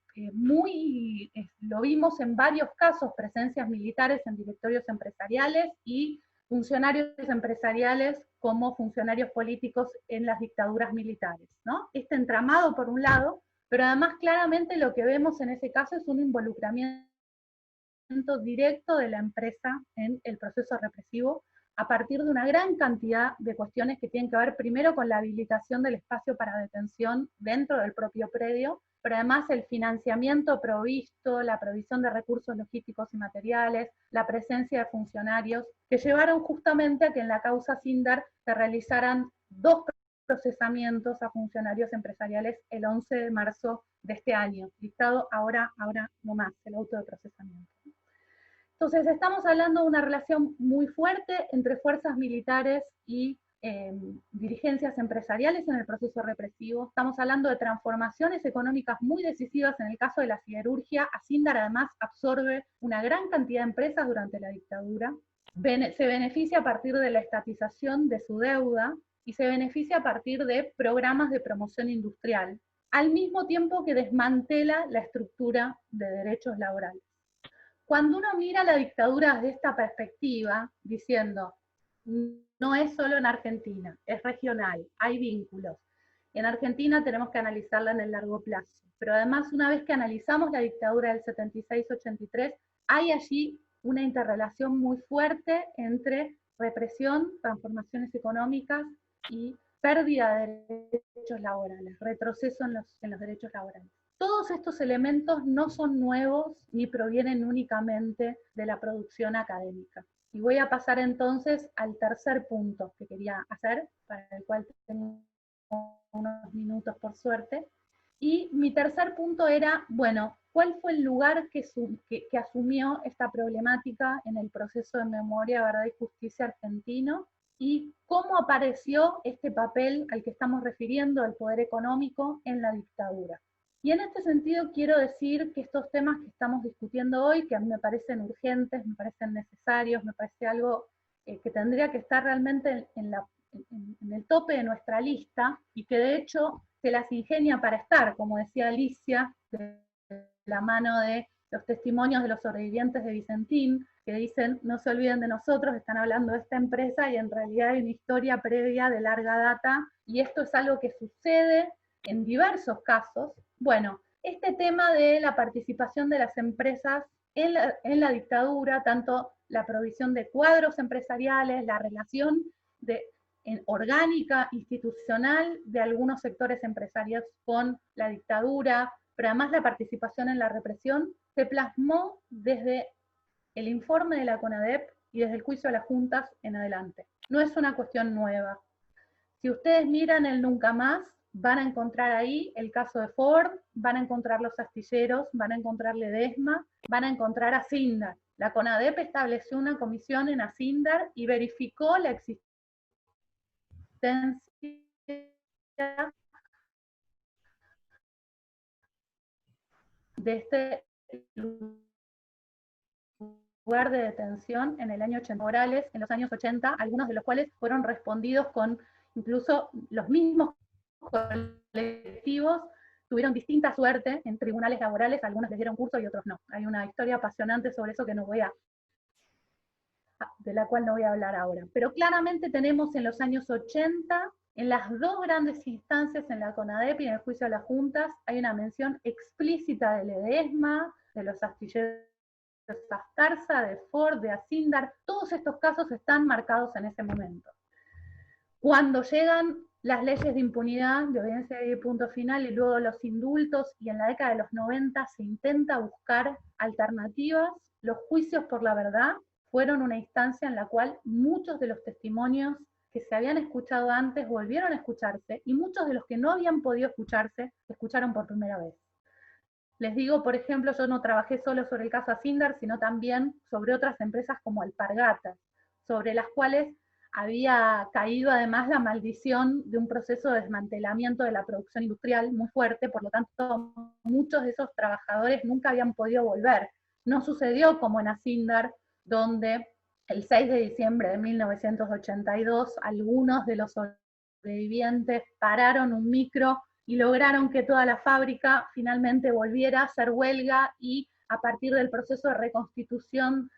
lo vimos en varios casos, presencias militares en directorios empresariales y funcionarios empresariales como funcionarios políticos en las dictaduras militares, ¿no? Este entramado por un lado, pero además claramente lo que vemos en ese caso es un involucramiento directo de la empresa en el proceso represivo, a partir de una gran cantidad de cuestiones que tienen que ver primero con la habilitación del espacio para detención dentro del propio predio, pero además el financiamiento provisto, la provisión de recursos logísticos y materiales, la presencia de funcionarios, que llevaron justamente a que en la causa Asindar se realizaran 2 procesamientos a funcionarios empresariales el 11 de marzo de este año, dictado ahora no más, el auto de procesamiento. Entonces estamos hablando de una relación muy fuerte entre fuerzas militares y dirigencias empresariales en el proceso represivo. Estamos hablando de transformaciones económicas muy decisivas. En el caso de la siderurgia, Asindar además absorbe una gran cantidad de empresas durante la dictadura, se beneficia a partir de la estatización de su deuda y se beneficia a partir de programas de promoción industrial, al mismo tiempo que desmantela la estructura de derechos laborales. Cuando uno mira la dictadura desde esta perspectiva, diciendo, no es solo en Argentina, es regional, hay vínculos. En Argentina tenemos que analizarla en el largo plazo, pero además una vez que analizamos la dictadura del 76-83, hay allí una interrelación muy fuerte entre represión, transformaciones económicas y pérdida de derechos laborales, retroceso en los derechos laborales. Todos estos elementos no son nuevos ni provienen únicamente de la producción académica. Y voy a pasar entonces al tercer punto que quería hacer, para el cual tengo unos minutos por suerte. Y mi tercer punto era, bueno, ¿cuál fue el lugar que asumió esta problemática en el proceso de memoria, verdad y justicia argentino? Y cómo apareció este papel al que estamos refiriendo, el poder económico, en la dictadura. Y en este sentido quiero decir que estos temas que estamos discutiendo hoy, que a mí me parecen urgentes, me parecen necesarios, me parece algo que tendría que estar realmente en el tope de nuestra lista, y que de hecho se las ingenia para estar, como decía Alicia, de la mano de los testimonios de los sobrevivientes de Vicentín, que dicen, no se olviden de nosotros, están hablando de esta empresa, y en realidad hay una historia previa de larga data, y esto es algo que sucede en diversos casos. Bueno, este tema de la participación de las empresas en la dictadura, tanto la provisión de cuadros empresariales, la relación orgánica, institucional de algunos sectores empresariales con la dictadura, pero además la participación en la represión, se plasmó desde el informe de la CONADEP y desde el juicio de las juntas en adelante. No es una cuestión nueva. Si ustedes miran el Nunca Más, van a encontrar ahí el caso de Ford, van a encontrar los astilleros, van a encontrar Ledesma, van a encontrar Asindar. La CONADEP estableció una comisión en Asindar y verificó la existencia de este lugar de detención en el año 80, Morales, en los años 80, algunos de los cuales fueron respondidos con incluso los mismos colectivos tuvieron distinta suerte en tribunales laborales, algunos les dieron curso y otros no. Hay una historia apasionante sobre eso de la cual no voy a hablar ahora. Pero claramente tenemos en los años 80, en las dos grandes instancias, en la CONADEP y en el juicio de las juntas, hay una mención explícita de Ledesma, de los astilleros Astarza, de Ford, de Asindar. Todos estos casos están marcados en ese momento. Cuando llegan las leyes de impunidad, de obediencia y punto final, y luego los indultos, y en la década de los 90 se intenta buscar alternativas, los juicios por la verdad fueron una instancia en la cual muchos de los testimonios que se habían escuchado antes volvieron a escucharse, y muchos de los que no habían podido escucharse, escucharon por primera vez. Les digo, por ejemplo, yo no trabajé solo sobre el caso Asindar, sino también sobre otras empresas como Alpargatas, sobre las cuales había caído además la maldición de un proceso de desmantelamiento de la producción industrial muy fuerte, por lo tanto muchos de esos trabajadores nunca habían podido volver. No sucedió como en Asindar, donde el 6 de diciembre de 1982 algunos de los sobrevivientes pararon un micro y lograron que toda la fábrica finalmente volviera a hacer huelga, y a partir del proceso de reconstitución,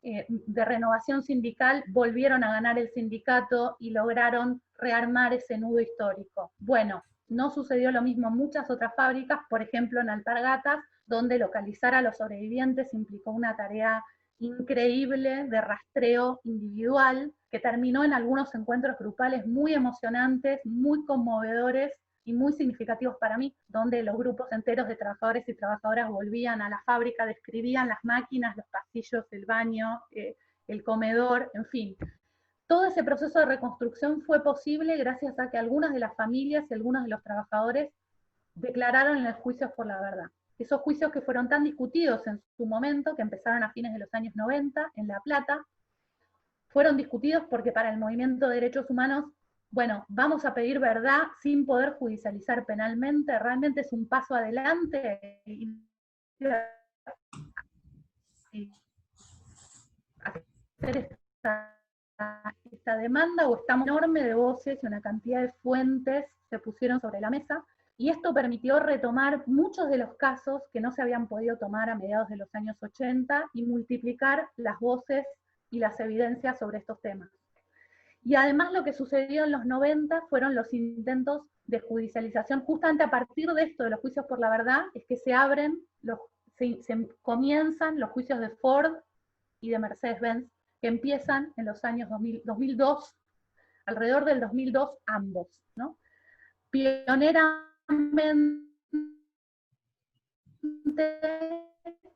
de renovación sindical, volvieron a ganar el sindicato y lograron rearmar ese nudo histórico. Bueno, no sucedió lo mismo en muchas otras fábricas, por ejemplo en Alpargatas, donde localizar a los sobrevivientes implicó una tarea increíble de rastreo individual, que terminó en algunos encuentros grupales muy emocionantes, muy conmovedores y muy significativos para mí, donde los grupos enteros de trabajadores y trabajadoras volvían a la fábrica, describían las máquinas, los pasillos, el baño, el comedor, en fin. Todo ese proceso de reconstrucción fue posible gracias a que algunas de las familias y algunos de los trabajadores declararon en los juicios por la verdad. Esos juicios que fueron tan discutidos en su momento, que empezaron a fines de los años 90 en La Plata, fueron discutidos porque para el movimiento de derechos humanos, bueno, vamos a pedir verdad sin poder judicializar penalmente, realmente es un paso adelante. Hacer esta demanda, o estamos enorme de voces y una cantidad de fuentes se pusieron sobre la mesa, y esto permitió retomar muchos de los casos que no se habían podido tomar a mediados de los años 80 y multiplicar las voces y las evidencias sobre estos temas. Y además lo que sucedió en los 90 fueron los intentos de judicialización. Justamente a partir de esto, de los juicios por la verdad, es que se comienzan los juicios de Ford y de Mercedes-Benz, que empiezan en los años 2002, alrededor del 2002 ambos, ¿no? Pioneramente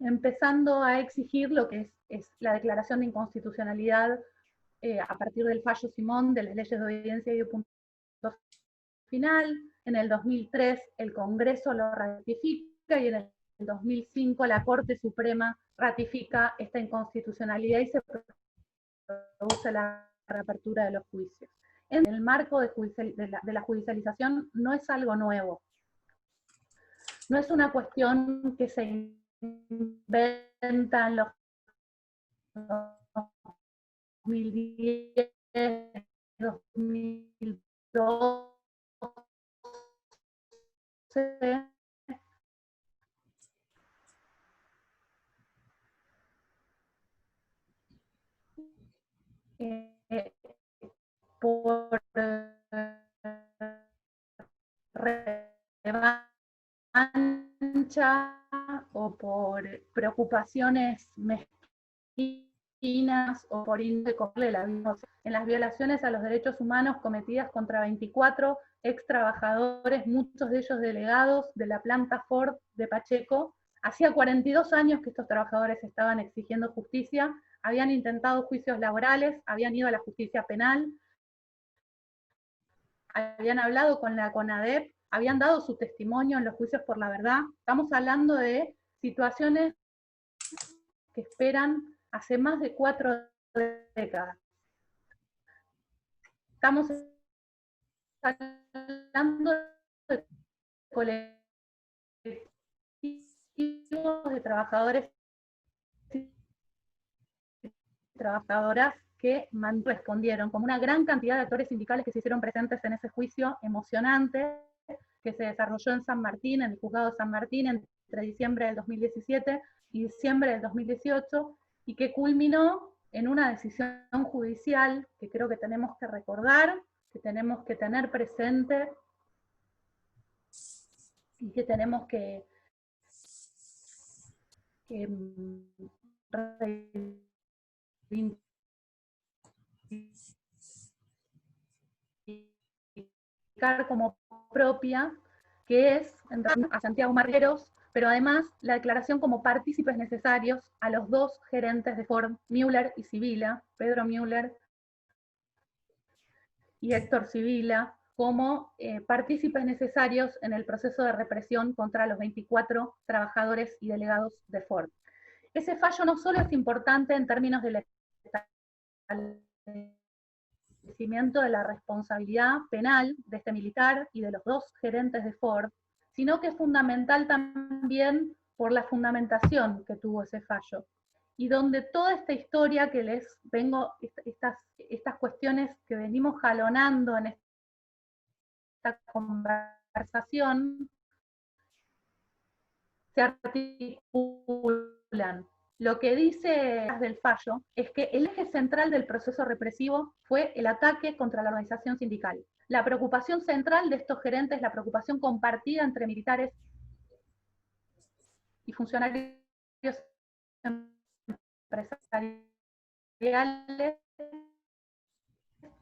empezando a exigir lo que es la declaración de inconstitucionalidad a partir del fallo Simón de las leyes de obediencia y punto final. En el 2003 el Congreso lo ratifica, y en el 2005 la Corte Suprema ratifica esta inconstitucionalidad y se produce la reapertura de los juicios. En el marco de la judicialización no es algo nuevo. No es una cuestión que se inventa en los 2010, 2012, por revancha o por preocupaciones mezquinas o por indecoble la vida. En las violaciones a los derechos humanos cometidas contra 24 ex trabajadores, muchos de ellos delegados de la planta Ford de Pacheco, hacía 42 años que estos trabajadores estaban exigiendo justicia, habían intentado juicios laborales, habían ido a la justicia penal, habían hablado con la CONADEP, habían dado su testimonio en los juicios por la verdad. Estamos hablando de situaciones que esperan hace más de 4 décadas. Estamos hablando de colectivos de trabajadores y trabajadoras que respondieron, como una gran cantidad de actores sindicales que se hicieron presentes en ese juicio emocionante, que se desarrolló en San Martín, en el juzgado de San Martín, entre diciembre del 2017 y diciembre del 2018, y que culminó en una decisión judicial que creo que tenemos que recordar, que tenemos que tener presente y que tenemos que reivindicar como propia, que es a Santiago Margueros, pero además la declaración como partícipes necesarios a los dos gerentes de Ford, Müller y Sibila, Pedro Müller y Héctor Sibila, como partícipes necesarios en el proceso de represión contra los 24 trabajadores y delegados de Ford. Ese fallo no solo es importante en términos del establecimiento de la responsabilidad penal de este militar y de los dos gerentes de Ford, sino que es fundamental también por la fundamentación que tuvo ese fallo, y donde toda esta historia que les vengo, estas cuestiones que venimos jalonando en esta conversación, se articulan. Lo que dice del fallo es que el eje central del proceso represivo fue el ataque contra la organización sindical. La preocupación central de estos gerentes, la preocupación compartida entre militares y funcionarios empresariales,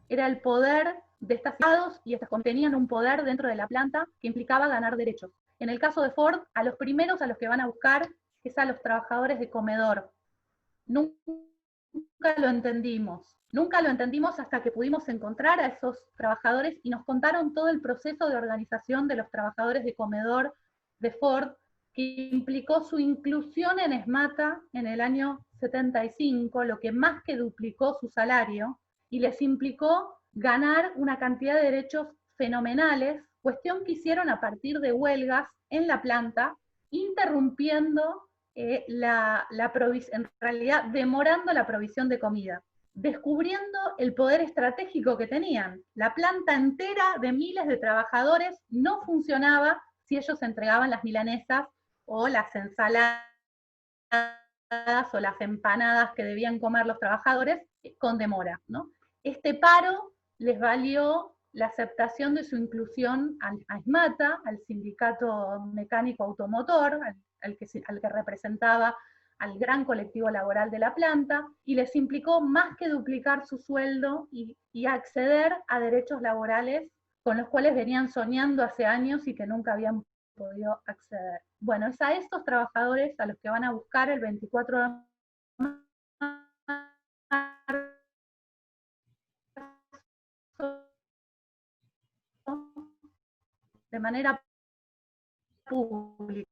era el poder de estas estados, y estas tenían un poder dentro de la planta que implicaba ganar derechos. En el caso de Ford, a los primeros a los que van a buscar es a los trabajadores de comedor. Nunca lo entendimos. Nunca lo entendimos hasta que pudimos encontrar a esos trabajadores y nos contaron todo el proceso de organización de los trabajadores de comedor de Ford, que implicó su inclusión en ESMATA en el año 75, lo que más que duplicó su salario, y les implicó ganar una cantidad de derechos fenomenales, cuestión que hicieron a partir de huelgas en la planta, interrumpiendo en realidad demorando la provisión de comida, descubriendo el poder estratégico que tenían. La planta entera de miles de trabajadores no funcionaba si ellos entregaban las milanesas o las ensaladas o las empanadas que debían comer los trabajadores con demora, ¿no? Este paro les valió la aceptación de su inclusión a ESMATA, al sindicato mecánico automotor, al que representaba al gran colectivo laboral de la planta, y les implicó más que duplicar su sueldo y acceder a derechos laborales con los cuales venían soñando hace años y que nunca habían podido acceder. Bueno, es a estos trabajadores a los que van a buscar el 24 de de manera pública.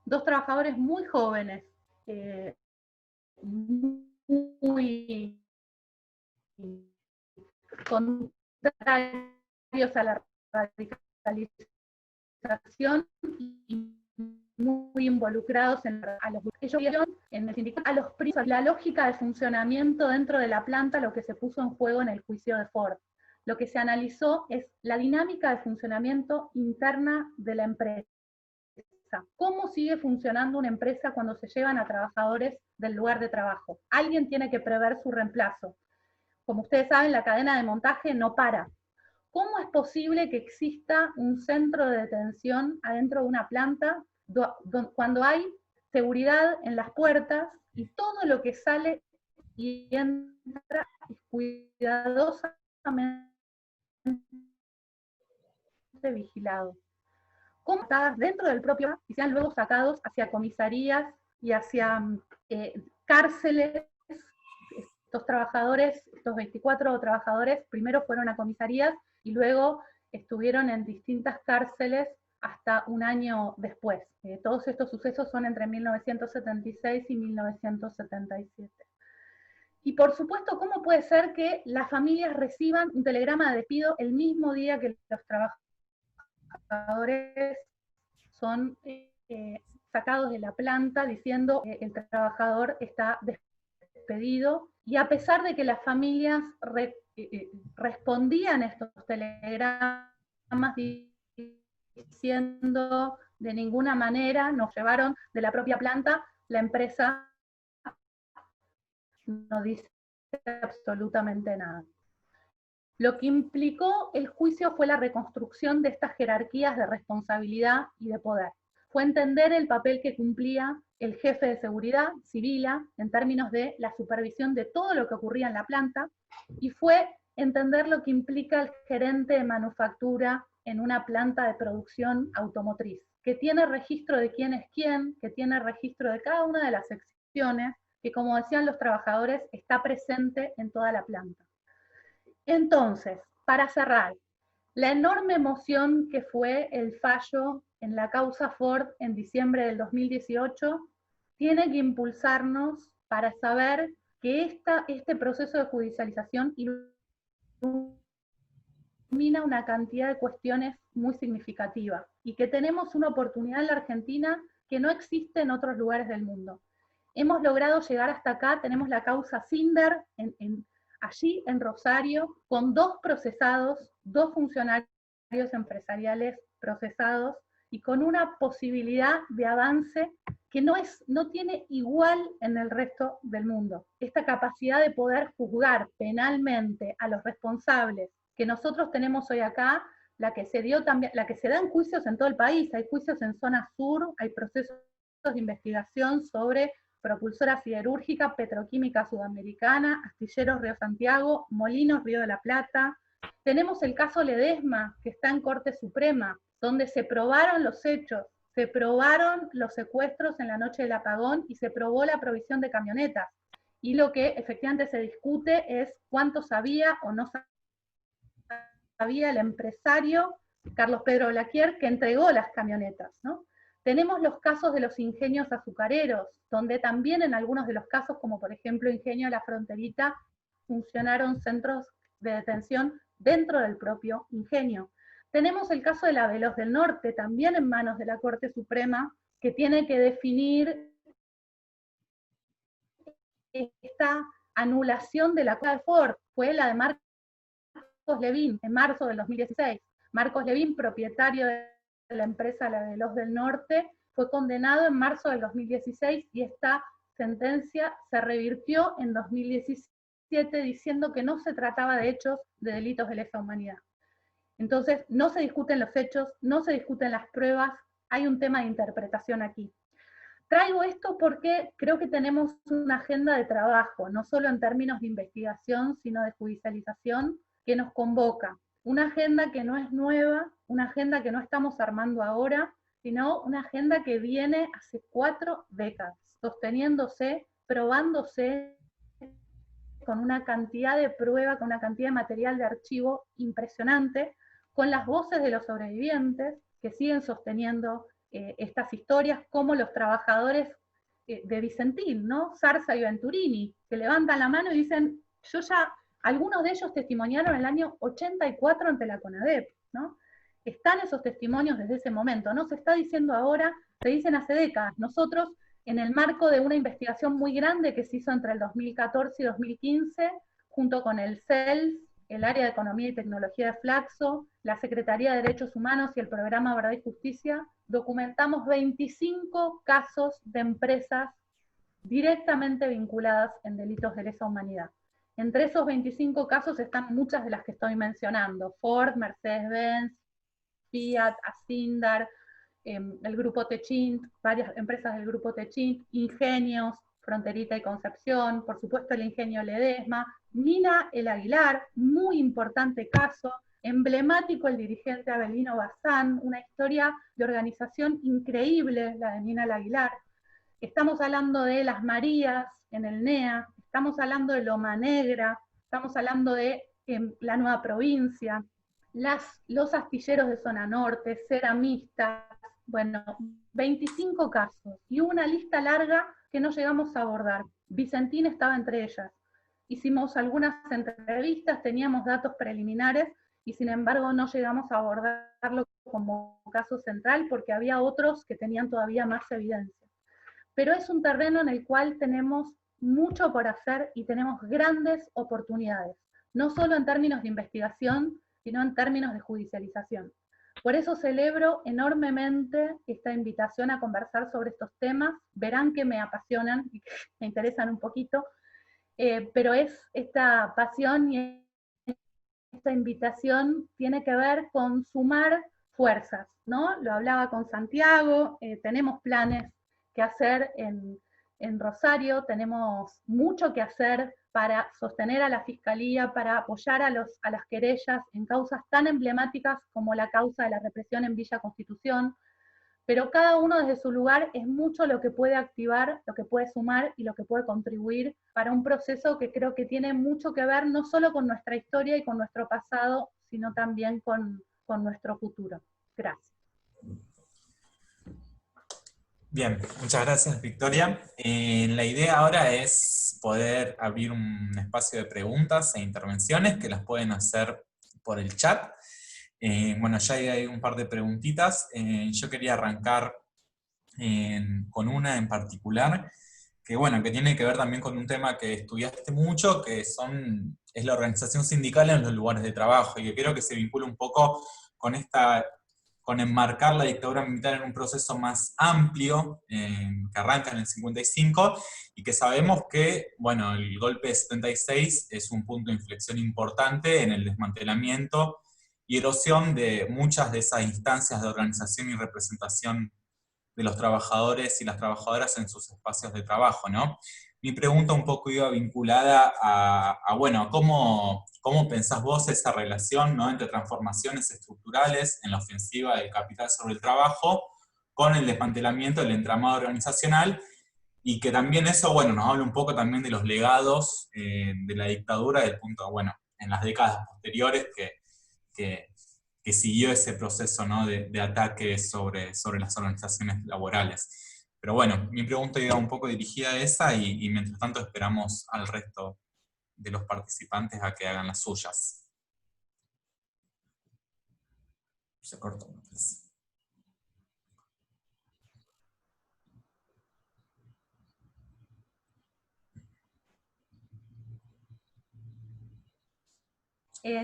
Dos trabajadores muy jóvenes, muy contrarios a la radicalización y muy involucrados en ellos vieron en el sindicato a los primos. La lógica de funcionamiento dentro de la planta, lo que se puso en juego en el juicio de Ford. Lo que se analizó es la dinámica de funcionamiento interna de la empresa. ¿Cómo sigue funcionando una empresa cuando se llevan a trabajadores del lugar de trabajo? Alguien tiene que prever su reemplazo. Como ustedes saben, la cadena de montaje no para. ¿Cómo es posible que exista un centro de detención adentro de una planta cuando hay seguridad en las puertas y todo lo que sale y entra es cuidadosamente vigilado? ¿Cómo estaban dentro del propio y sean luego sacados hacia comisarías y hacia cárceles? Estos trabajadores, estos 24 trabajadores, primero fueron a comisarías y luego estuvieron en distintas cárceles hasta un año después. Todos estos sucesos son entre 1976 y 1977. Y por supuesto, ¿cómo puede ser que las familias reciban un telegrama de despido el mismo día que los trabajadores son sacados de la planta diciendo que el trabajador está despedido? Y a pesar de que las familias respondían estos telegramas diciendo de ninguna manera, nos llevaron de la propia planta, la empresa no dice absolutamente nada. Lo que implicó el juicio fue la reconstrucción de estas jerarquías de responsabilidad y de poder. Fue entender el papel que cumplía el jefe de seguridad, Sibila, en términos de la supervisión de todo lo que ocurría en la planta, y fue entender lo que implica el gerente de manufactura en una planta de producción automotriz, que tiene registro de quién es quién, que tiene registro de cada una de las secciones, que como decían los trabajadores, está presente en toda la planta. Entonces, para cerrar, la enorme emoción que fue el fallo en la causa Ford en diciembre del 2018 tiene que impulsarnos para saber que este proceso de judicialización ilumina una cantidad de cuestiones muy significativas y que tenemos una oportunidad en la Argentina que no existe en otros lugares del mundo. Hemos logrado llegar hasta acá, tenemos la causa Cinder allí en Rosario, con 2 procesados, 2 funcionarios empresariales procesados, y con una posibilidad de avance que no tiene igual en el resto del mundo. Esta capacidad de poder juzgar penalmente a los responsables que nosotros tenemos hoy acá, la que se dan juicios en todo el país, hay juicios en zona sur, hay procesos de investigación sobre propulsora siderúrgica, petroquímica sudamericana, astilleros Río Santiago, molinos Río de la Plata. Tenemos el caso Ledesma, que está en Corte Suprema, donde se probaron los hechos, se probaron los secuestros en la noche del apagón y se probó la provisión de camionetas. Y lo que efectivamente se discute es cuánto sabía o no sabía el empresario Carlos Pedro Blaquier, que entregó las camionetas, ¿no? Tenemos los casos de los ingenios azucareros, donde también en algunos de los casos, como por ejemplo Ingenio de la Fronterita, funcionaron centros de detención dentro del propio ingenio. Tenemos el caso de la Veloz del Norte, también en manos de la Corte Suprema, que tiene que definir esta anulación de la Cuota de Ford, fue la de Marcos Levín, en marzo del 2016. Marcos Levín, propietario de la empresa La Veloz del Norte, fue condenado en marzo del 2016 y esta sentencia se revirtió en 2017 diciendo que no se trataba de hechos de delitos de lesa humanidad. Entonces, no se discuten los hechos, no se discuten las pruebas, hay un tema de interpretación aquí. Traigo esto porque creo que tenemos una agenda de trabajo, no solo en términos de investigación, sino de judicialización, que nos convoca. Una agenda que no es nueva, una agenda que no estamos armando ahora, sino una agenda que viene hace 4 décadas, sosteniéndose, probándose con una cantidad de prueba, con una cantidad de material de archivo impresionante, con las voces de los sobrevivientes que siguen sosteniendo estas historias, como los trabajadores de Vicentín, ¿no? Zarza y Venturini, que levantan la mano y dicen, algunos de ellos testimoniaron en el año 84 ante la CONADEP, ¿no? Están esos testimonios desde ese momento, no se está diciendo ahora, se dicen hace décadas. Nosotros, en el marco de una investigación muy grande que se hizo entre el 2014 y 2015, junto con el CELS, el Área de Economía y Tecnología de Flaxo, la Secretaría de Derechos Humanos y el Programa Verdad y Justicia, documentamos 25 casos de empresas directamente vinculadas en delitos de lesa humanidad. Entre esos 25 casos están muchas de las que estoy mencionando: Ford, Mercedes-Benz, Fiat, Asindar, el grupo Techint, varias empresas del grupo Techint, Ingenios, Fronterita y Concepción, por supuesto el Ingenio Ledesma, Mina El Aguilar, muy importante caso, emblemático el dirigente Abelino Bazán, una historia de organización increíble, la de Mina El Aguilar. Estamos hablando de Las Marías en el NEA, estamos hablando de Loma Negra, estamos hablando de la Nueva Provincia, los astilleros de zona norte, ceramistas, bueno, 25 casos, y una lista larga que no llegamos a abordar. Vicentín estaba entre ellas. Hicimos algunas entrevistas, teníamos datos preliminares, y sin embargo no llegamos a abordarlo como caso central, porque había otros que tenían todavía más evidencia. Pero es un terreno en el cual tenemos mucho por hacer y tenemos grandes oportunidades. no solo en términos de investigación, sino en términos de judicialización. Por eso celebro enormemente esta invitación a conversar sobre estos temas. Verán que me apasionan y que me interesan un poquito, pero esta pasión y esta invitación tiene que ver con sumar fuerzas, ¿no? Lo hablaba con Santiago, tenemos planes que hacer en Rosario, tenemos mucho que hacer para sostener a la Fiscalía, para apoyar a las querellas en causas tan emblemáticas como la causa de la represión en Villa Constitución, pero cada uno desde su lugar es mucho lo que puede activar, lo que puede sumar y lo que puede contribuir para un proceso que creo que tiene mucho que ver no solo con nuestra historia y con nuestro pasado, sino también con nuestro futuro. Gracias. Bien, muchas gracias, Victoria. La idea ahora es poder abrir un espacio de preguntas e intervenciones que las pueden hacer por el chat. Bueno, ya hay un par de preguntitas. Yo quería arrancar con una en particular, que bueno, que tiene que ver también con un tema que estudiaste mucho, que es la organización sindical en los lugares de trabajo, y que creo que se vincula un poco con enmarcar la dictadura militar en un proceso más amplio, que arranca en el 55, y que sabemos que, bueno, el golpe de 76 es un punto de inflexión importante en el desmantelamiento y erosión de muchas de esas instancias de organización y representación de los trabajadores y las trabajadoras en sus espacios de trabajo, ¿no? Mi pregunta un poco iba vinculada bueno, ¿cómo pensás vos esa relación, ¿no?, entre transformaciones estructurales en la ofensiva del capital sobre el trabajo con el desmantelamiento del entramado organizacional, y que también eso, bueno, nos habla un poco también de los legados de la dictadura, del punto, bueno, en las décadas posteriores que siguió ese proceso, ¿no?, de ataque sobre las organizaciones laborales. Pero bueno, mi pregunta iba un poco dirigida a esa, y mientras tanto esperamos al resto de los participantes a que hagan las suyas. Se cortó, me parece.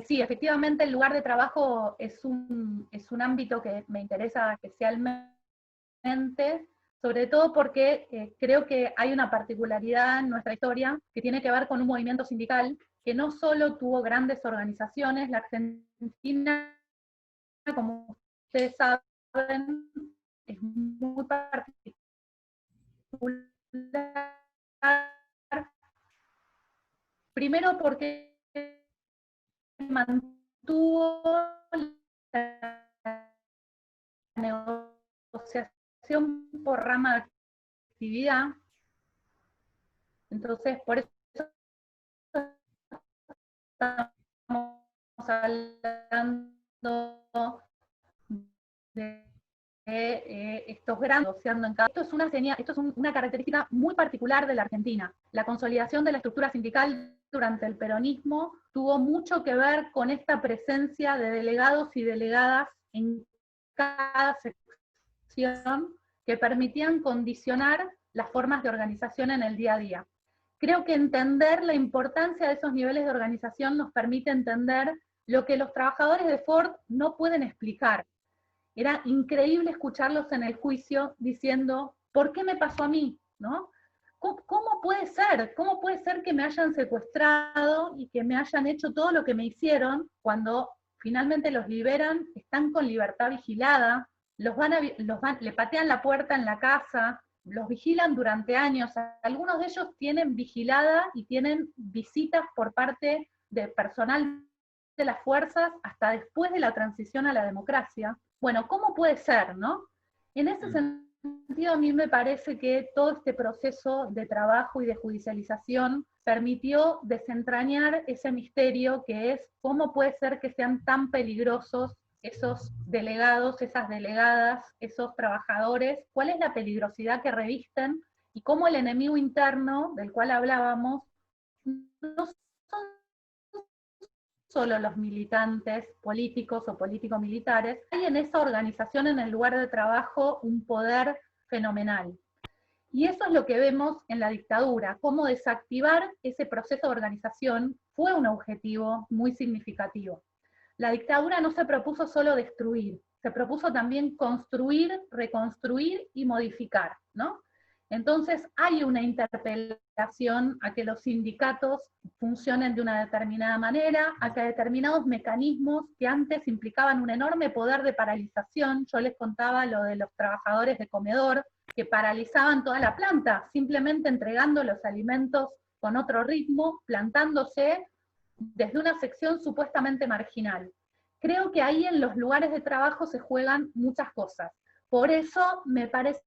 Sí, efectivamente el lugar de trabajo es un ámbito que me interesa especialmente, sobre todo porque creo que hay una particularidad en nuestra historia que tiene que ver con un movimiento sindical que no solo tuvo grandes organizaciones, la Argentina, como ustedes saben, es muy particular, primero porque mantuvo la negociación por rama de actividad, entonces por eso estamos hablando de estos grandes negociando en cada... Esto es una característica muy particular de la Argentina. La consolidación de la estructura sindical durante el peronismo tuvo mucho que ver con esta presencia de delegados y delegadas en cada sección que permitían condicionar las formas de organización en el día a día. Creo que entender la importancia de esos niveles de organización nos permite entender lo que los trabajadores de Ford no pueden explicar. Era increíble escucharlos en el juicio diciendo, ¿por qué me pasó a mí? ¿No? ¿Cómo puede ser? ¿Cómo puede ser que me hayan secuestrado y que me hayan hecho todo lo que me hicieron cuando finalmente los liberan, están con libertad vigilada, le patean la puerta en la casa, los vigilan durante años, algunos de ellos tienen vigilada y tienen visitas por parte de personal de las fuerzas hasta después de la transición a la democracia? Bueno, ¿cómo puede ser, no? En ese sentido, a mí me parece que todo este proceso de trabajo y de judicialización permitió desentrañar ese misterio que es cómo puede ser que sean tan peligrosos esos delegados, esas delegadas, esos trabajadores, cuál es la peligrosidad que revisten y cómo el enemigo interno del cual hablábamos no son solo los militantes políticos o político-militares, hay en esa organización, en el lugar de trabajo, un poder fenomenal. Y eso es lo que vemos en la dictadura, cómo desactivar ese proceso de organización fue un objetivo muy significativo. La dictadura no se propuso solo destruir, se propuso también construir, reconstruir y modificar, ¿no? Entonces hay una interpelación a que los sindicatos funcionen de una determinada manera, a que determinados mecanismos que antes implicaban un enorme poder de paralización, yo les contaba lo de los trabajadores de comedor, que paralizaban toda la planta, simplemente entregando los alimentos con otro ritmo, plantándose desde una sección supuestamente marginal. Creo que ahí en los lugares de trabajo se juegan muchas cosas. Por eso me parece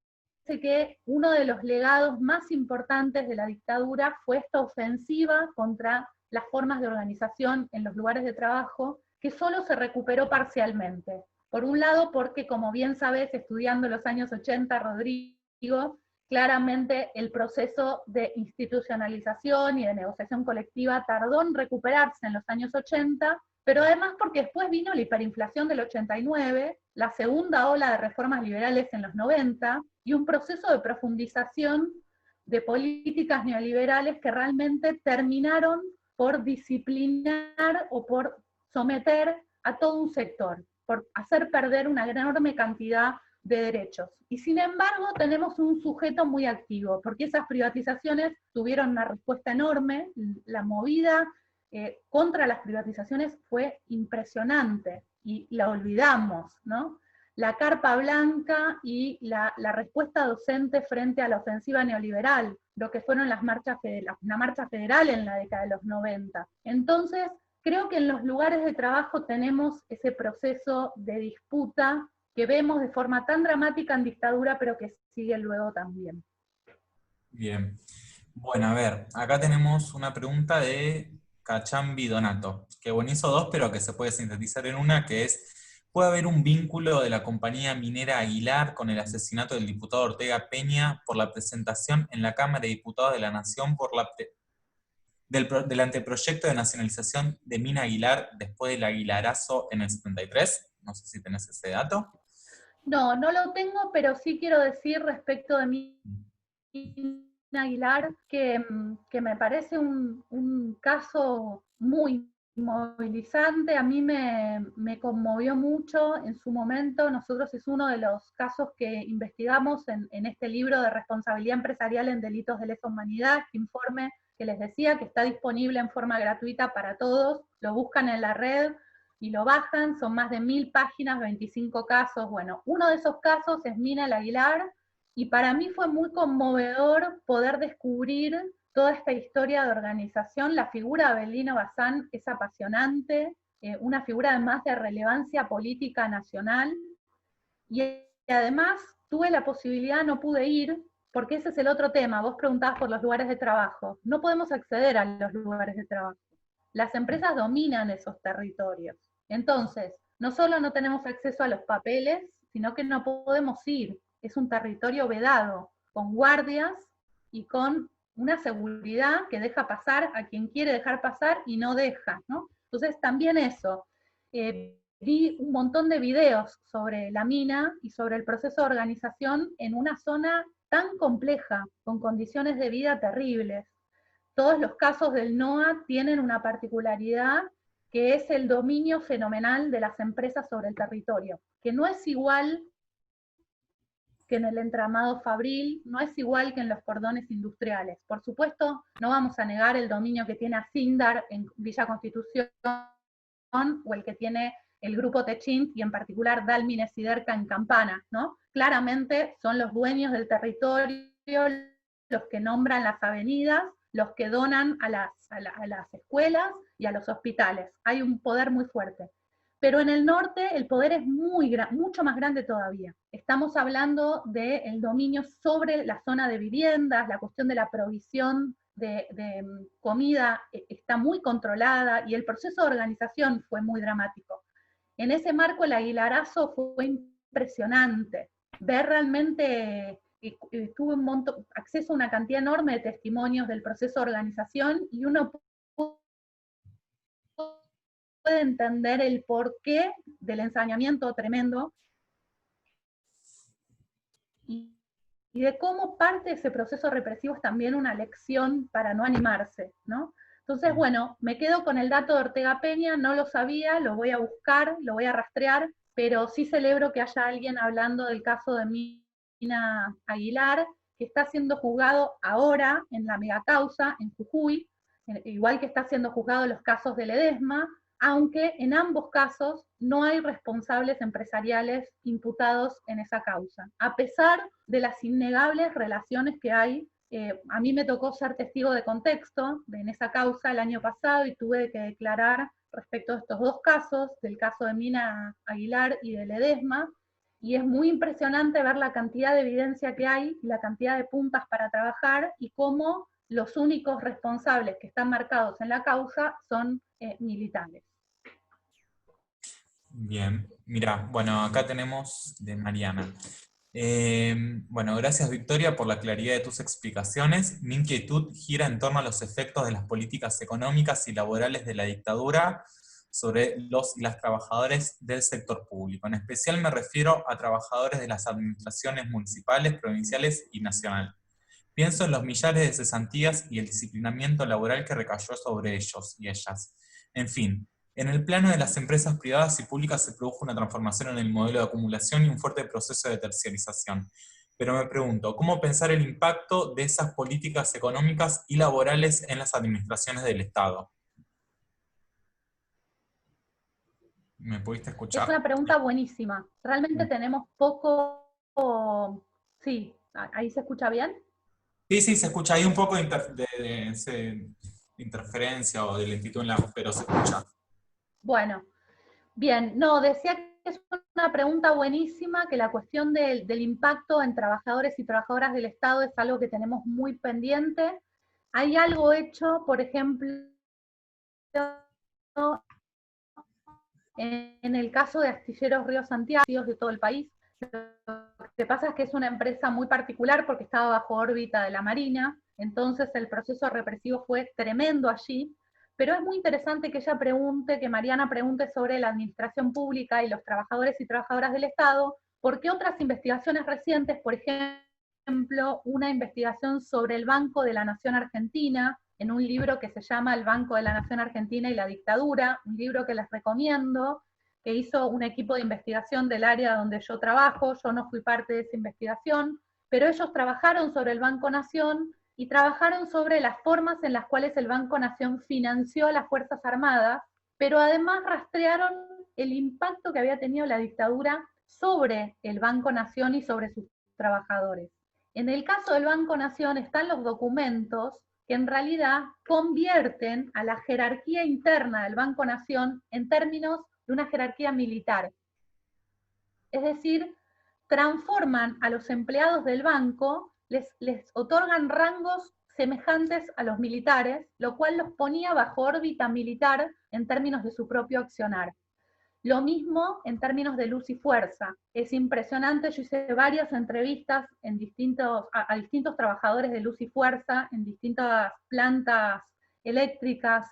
que uno de los legados más importantes de la dictadura fue esta ofensiva contra las formas de organización en los lugares de trabajo, que solo se recuperó parcialmente. Por un lado, porque como bien sabes, estudiando los años 80, Rodrigo, claramente el proceso de institucionalización y de negociación colectiva tardó en recuperarse en los años 80, pero además porque después vino la hiperinflación del 89, la segunda ola de reformas liberales en los 90, y un proceso de profundización de políticas neoliberales que realmente terminaron por disciplinar o por someter a todo un sector, por hacer perder una enorme cantidad de derechos. Y sin embargo tenemos un sujeto muy activo, porque esas privatizaciones tuvieron una respuesta enorme, la movida contra las privatizaciones fue impresionante, y la olvidamos, ¿no? La carpa blanca y la respuesta docente frente a la ofensiva neoliberal, lo que fueron las marchas la marcha federal en la década de los 90. Entonces, creo que en los lugares de trabajo tenemos ese proceso de disputa que vemos de forma tan dramática en dictadura, pero que sigue luego también. Bien. Bueno, a ver, acá tenemos una pregunta de Cachambi Donato, que bueno, hizo dos, pero que se puede sintetizar en una, que es, ¿puede haber un vínculo de la compañía minera Aguilar con el asesinato del diputado Ortega Peña por la presentación en la Cámara de Diputados de la Nación del anteproyecto de nacionalización de Mina Aguilar después del Aguilarazo en el 73? No sé si tenés ese dato. No, no lo tengo, pero sí quiero decir respecto de Mina Aguilar que me parece un caso muy movilizante. A mí me conmovió mucho en su momento. Nosotros es uno de los casos que investigamos en este libro de responsabilidad empresarial en delitos de lesa humanidad, este informe que les decía que está disponible en forma gratuita para todos. Lo buscan en la red y lo bajan, son más de 1000 páginas, 25 casos. Bueno, uno de esos casos es Mina Aguilar, y para mí fue muy conmovedor poder descubrir toda esta historia de organización. La figura de Abelino Bazán es apasionante, una figura además de relevancia política nacional, y además tuve la posibilidad, no pude ir, porque ese es el otro tema, vos preguntabas por los lugares de trabajo, no podemos acceder a los lugares de trabajo. Las empresas dominan esos territorios. Entonces, no solo no tenemos acceso a los papeles, sino que no podemos ir. Es un territorio vedado, con guardias y con una seguridad que deja pasar a quien quiere dejar pasar y no deja, ¿no? Entonces, también eso. Vi un montón de videos sobre la mina y sobre el proceso de organización en una zona tan compleja, con condiciones de vida terribles. Todos los casos del NOA tienen una particularidad, que es el dominio fenomenal de las empresas sobre el territorio, que no es igual que en el entramado fabril, no es igual que en los cordones industriales. Por supuesto, no vamos a negar el dominio que tiene Acindar en Villa Constitución, o el que tiene el grupo Techint, y en particular Dalmine Siderca en Campana, ¿no? Claramente son los dueños del territorio, los que nombran las avenidas, los que donan a las escuelas y a los hospitales. Hay un poder muy fuerte. Pero en el norte el poder es mucho más grande todavía. Estamos hablando del dominio sobre la zona de viviendas, la cuestión de la provisión de comida está muy controlada, y el proceso de organización fue muy dramático. En ese marco el Aguilarazo fue impresionante. Ver realmente, tuve acceso a una cantidad enorme de testimonios del proceso de organización, y uno puede entender el porqué del ensañamiento tremendo y de cómo parte de ese proceso represivo es también una lección para no animarse, ¿no? Entonces, bueno, me quedo con el dato de Ortega Peña, no lo sabía, lo voy a buscar, lo voy a rastrear, pero sí celebro que haya alguien hablando del caso de Mina Aguilar, que está siendo juzgado ahora en la megacausa en Jujuy, igual que está siendo juzgado en los casos de Ledesma, aunque en ambos casos no hay responsables empresariales imputados en esa causa, a pesar de las innegables relaciones que hay. A mí me tocó ser testigo de contexto en esa causa el año pasado y tuve que declarar respecto a estos dos casos, del caso de Mina Aguilar y de Ledesma, y es muy impresionante ver la cantidad de evidencia que hay y la cantidad de puntas para trabajar y cómo los únicos responsables que están marcados en la causa son militares. Bien, mira, bueno, acá tenemos de Mariana. Bueno, gracias Victoria por la claridad de tus explicaciones. Mi inquietud gira en torno a los efectos de las políticas económicas y laborales de la dictadura sobre los y las trabajadores del sector público. En especial me refiero a trabajadores de las administraciones municipales, provinciales y nacional. Pienso en los millares de cesantías y el disciplinamiento laboral que recayó sobre ellos y ellas. En fin, en el plano de las empresas privadas y públicas se produjo una transformación en el modelo de acumulación y un fuerte proceso de terciarización. Pero me pregunto, ¿cómo pensar el impacto de esas políticas económicas y laborales en las administraciones del Estado? ¿Me pudiste Es escuchar? una pregunta buenísima. Realmente tenemos poco... Sí, ¿ahí se escucha bien? Sí, sí, se escucha. Hay un poco de, interferencia o de lentitud en la voz, pero se escucha. Bueno, bien. No, decía que es una pregunta buenísima, que la cuestión del impacto en trabajadores y trabajadoras del Estado es algo que tenemos muy pendiente. Hay algo hecho, por ejemplo, en el caso de Astilleros Río Santiago, de todo el país. Lo que pasa es que es una empresa muy particular porque estaba bajo órbita de la Marina, entonces el proceso represivo fue tremendo allí, pero es muy interesante que ella pregunte, que Mariana pregunte sobre la administración pública y los trabajadores y trabajadoras del Estado, porque otras investigaciones recientes, por ejemplo, una investigación sobre el Banco de la Nación Argentina, en un libro que se llama El Banco de la Nación Argentina y la Dictadura, un libro que les recomiendo, que hizo un equipo de investigación del área donde yo trabajo. Yo no fui parte de esa investigación, pero ellos trabajaron sobre el Banco Nación y trabajaron sobre las formas en las cuales el Banco Nación financió a las Fuerzas Armadas, pero además rastrearon el impacto que había tenido la dictadura sobre el Banco Nación y sobre sus trabajadores. En el caso del Banco Nación están los documentos que en realidad convierten a la jerarquía interna del Banco Nación en términos de una jerarquía militar. Es decir, transforman a los empleados del banco, les otorgan rangos semejantes a los militares, lo cual los ponía bajo órbita militar en términos de su propio accionar. Lo mismo en términos de luz y fuerza. Es impresionante, yo hice varias entrevistas a distintos trabajadores de luz y fuerza en distintas plantas eléctricas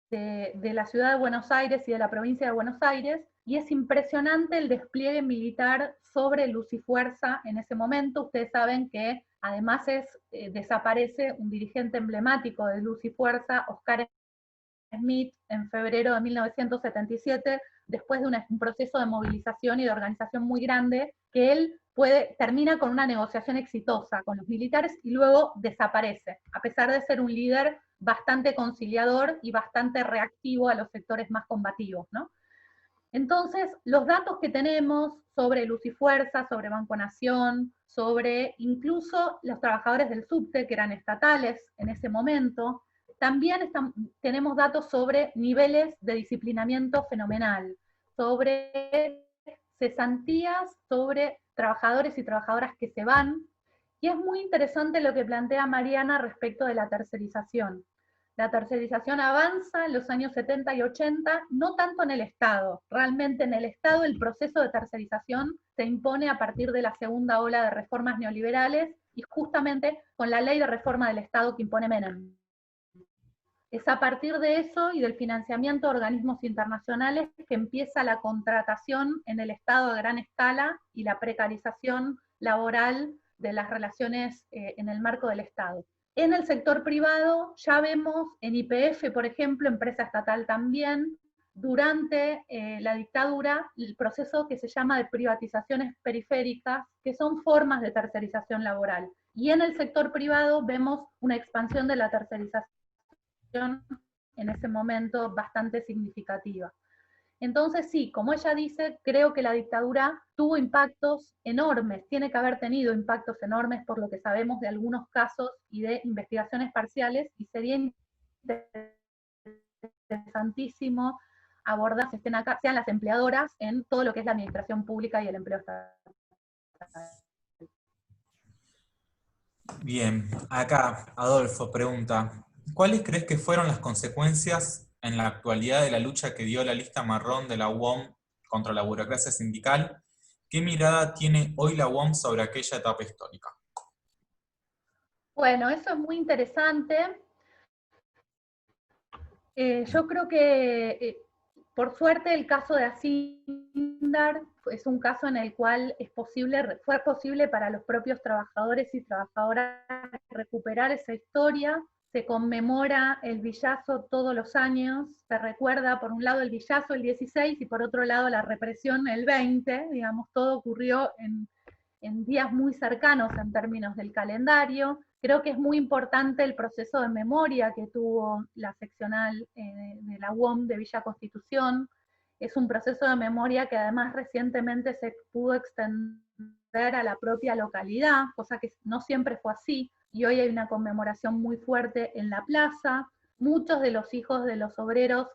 de la ciudad de Buenos Aires y de la provincia de Buenos Aires, y es impresionante el despliegue militar sobre luz y fuerza en ese momento. Ustedes saben que además desaparece un dirigente emblemático de luz y fuerza, Oscar Smith, en febrero de 1977, después de un proceso de movilización y de organización muy grande, que él termina con una negociación exitosa con los militares y luego desaparece, a pesar de ser un líder bastante conciliador y bastante reactivo a los sectores más combativos, ¿no? Entonces, los datos que tenemos sobre Luz y Fuerza, sobre Banco Nación, sobre incluso los trabajadores del subte, que eran estatales en ese momento, también tenemos datos sobre niveles de disciplinamiento fenomenal, sobre cesantías, sobre trabajadores y trabajadoras que se van, y es muy interesante lo que plantea Mariana respecto de la tercerización. La tercerización avanza en los años 70 y 80, no tanto en el Estado. Realmente en el Estado el proceso de tercerización se impone a partir de la segunda ola de reformas neoliberales y justamente con la ley de reforma del Estado que impone Menem. Es a partir de eso y del financiamiento de organismos internacionales que empieza la contratación en el Estado a gran escala y la precarización laboral de las relaciones en el marco del Estado. En el sector privado ya vemos en YPF, por ejemplo, empresa estatal también, durante la dictadura, el proceso que se llama de privatizaciones periféricas, que son formas de tercerización laboral. Y en el sector privado vemos una expansión de la tercerización en ese momento bastante significativa. Entonces sí, como ella dice, creo que la dictadura tuvo impactos enormes, tiene que haber tenido impactos enormes por lo que sabemos de algunos casos y de investigaciones parciales, y sería interesantísimo abordar, si estén acá, sean las empleadoras en todo lo que es la administración pública y el empleo estatal. Bien, acá Adolfo pregunta, ¿cuáles crees que fueron las consecuencias en la actualidad de la lucha que dio la lista marrón de la UOM contra la burocracia sindical? ¿Qué mirada tiene hoy la UOM sobre aquella etapa histórica? Bueno, eso es muy interesante. Yo creo que, por suerte, el caso de Asindar es un caso en el cual fue posible para los propios trabajadores y trabajadoras recuperar esa historia. Se conmemora el Villazo todos los años, se recuerda por un lado el Villazo el 16 y por otro lado la represión el 20, digamos, todo ocurrió en días muy cercanos en términos del calendario. Creo que es muy importante el proceso de memoria que tuvo la seccional de la UOM de Villa Constitución. Es un proceso de memoria que además recientemente se pudo extender a la propia localidad, cosa que no siempre fue así, y hoy hay una conmemoración muy fuerte en la plaza. Muchos de los hijos de los obreros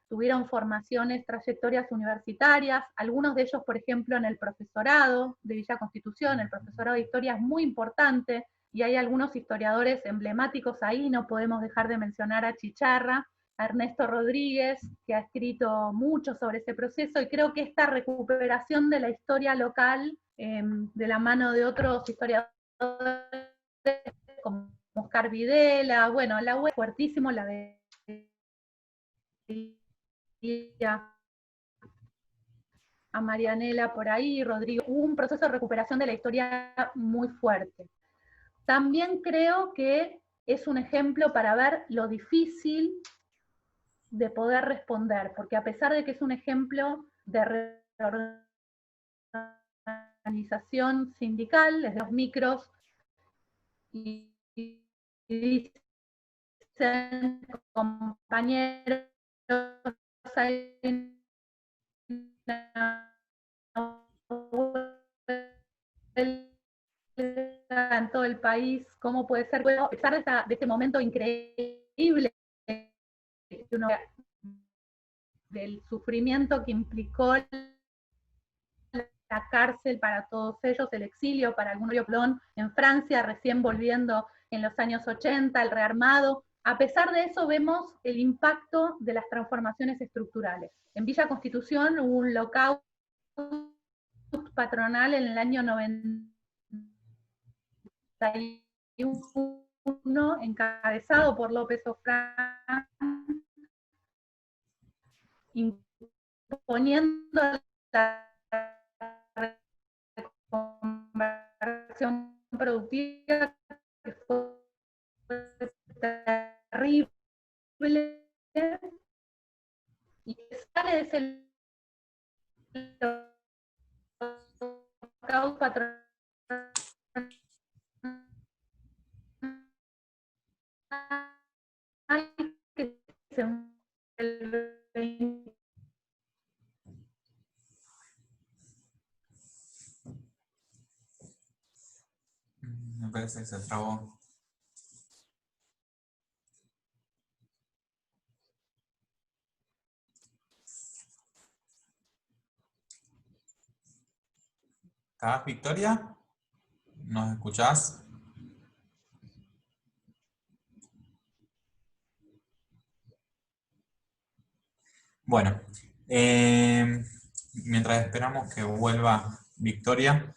tuvieron formaciones, trayectorias universitarias, algunos de ellos, por ejemplo, en el profesorado de Villa Constitución. El profesorado de historia es muy importante, y hay algunos historiadores emblemáticos ahí, no podemos dejar de mencionar a Chicharra, a Ernesto Rodríguez, que ha escrito mucho sobre ese proceso, y creo que esta recuperación de la historia local, de la mano de otros historiadores como Oscar Videla, bueno, la web fuertísimo, la de a Marianela por ahí, Rodrigo, hubo un proceso de recuperación de la historia muy fuerte. También creo que es un ejemplo para ver lo difícil de poder responder, porque a pesar de que es un ejemplo de reorganización sindical, desde los micros, y dicen compañeros, hay en todo el país, ¿cómo puede ser? Bueno, a pesar de este momento increíble del sufrimiento que implicó la cárcel para todos ellos, el exilio para algunos en Francia, recién volviendo en los años 80, el rearmado. A pesar de eso vemos el impacto de las transformaciones estructurales. En Villa Constitución hubo un lockout patronal en el año 91, encabezado por López Ofrán, imponiendo la reconversión productiva, que fue terrible, y que sale de ese lockout patronal que se Me parece que se trabó. ¿Estás, Victoria? ¿Nos escuchás? Bueno, mientras esperamos que vuelva Victoria,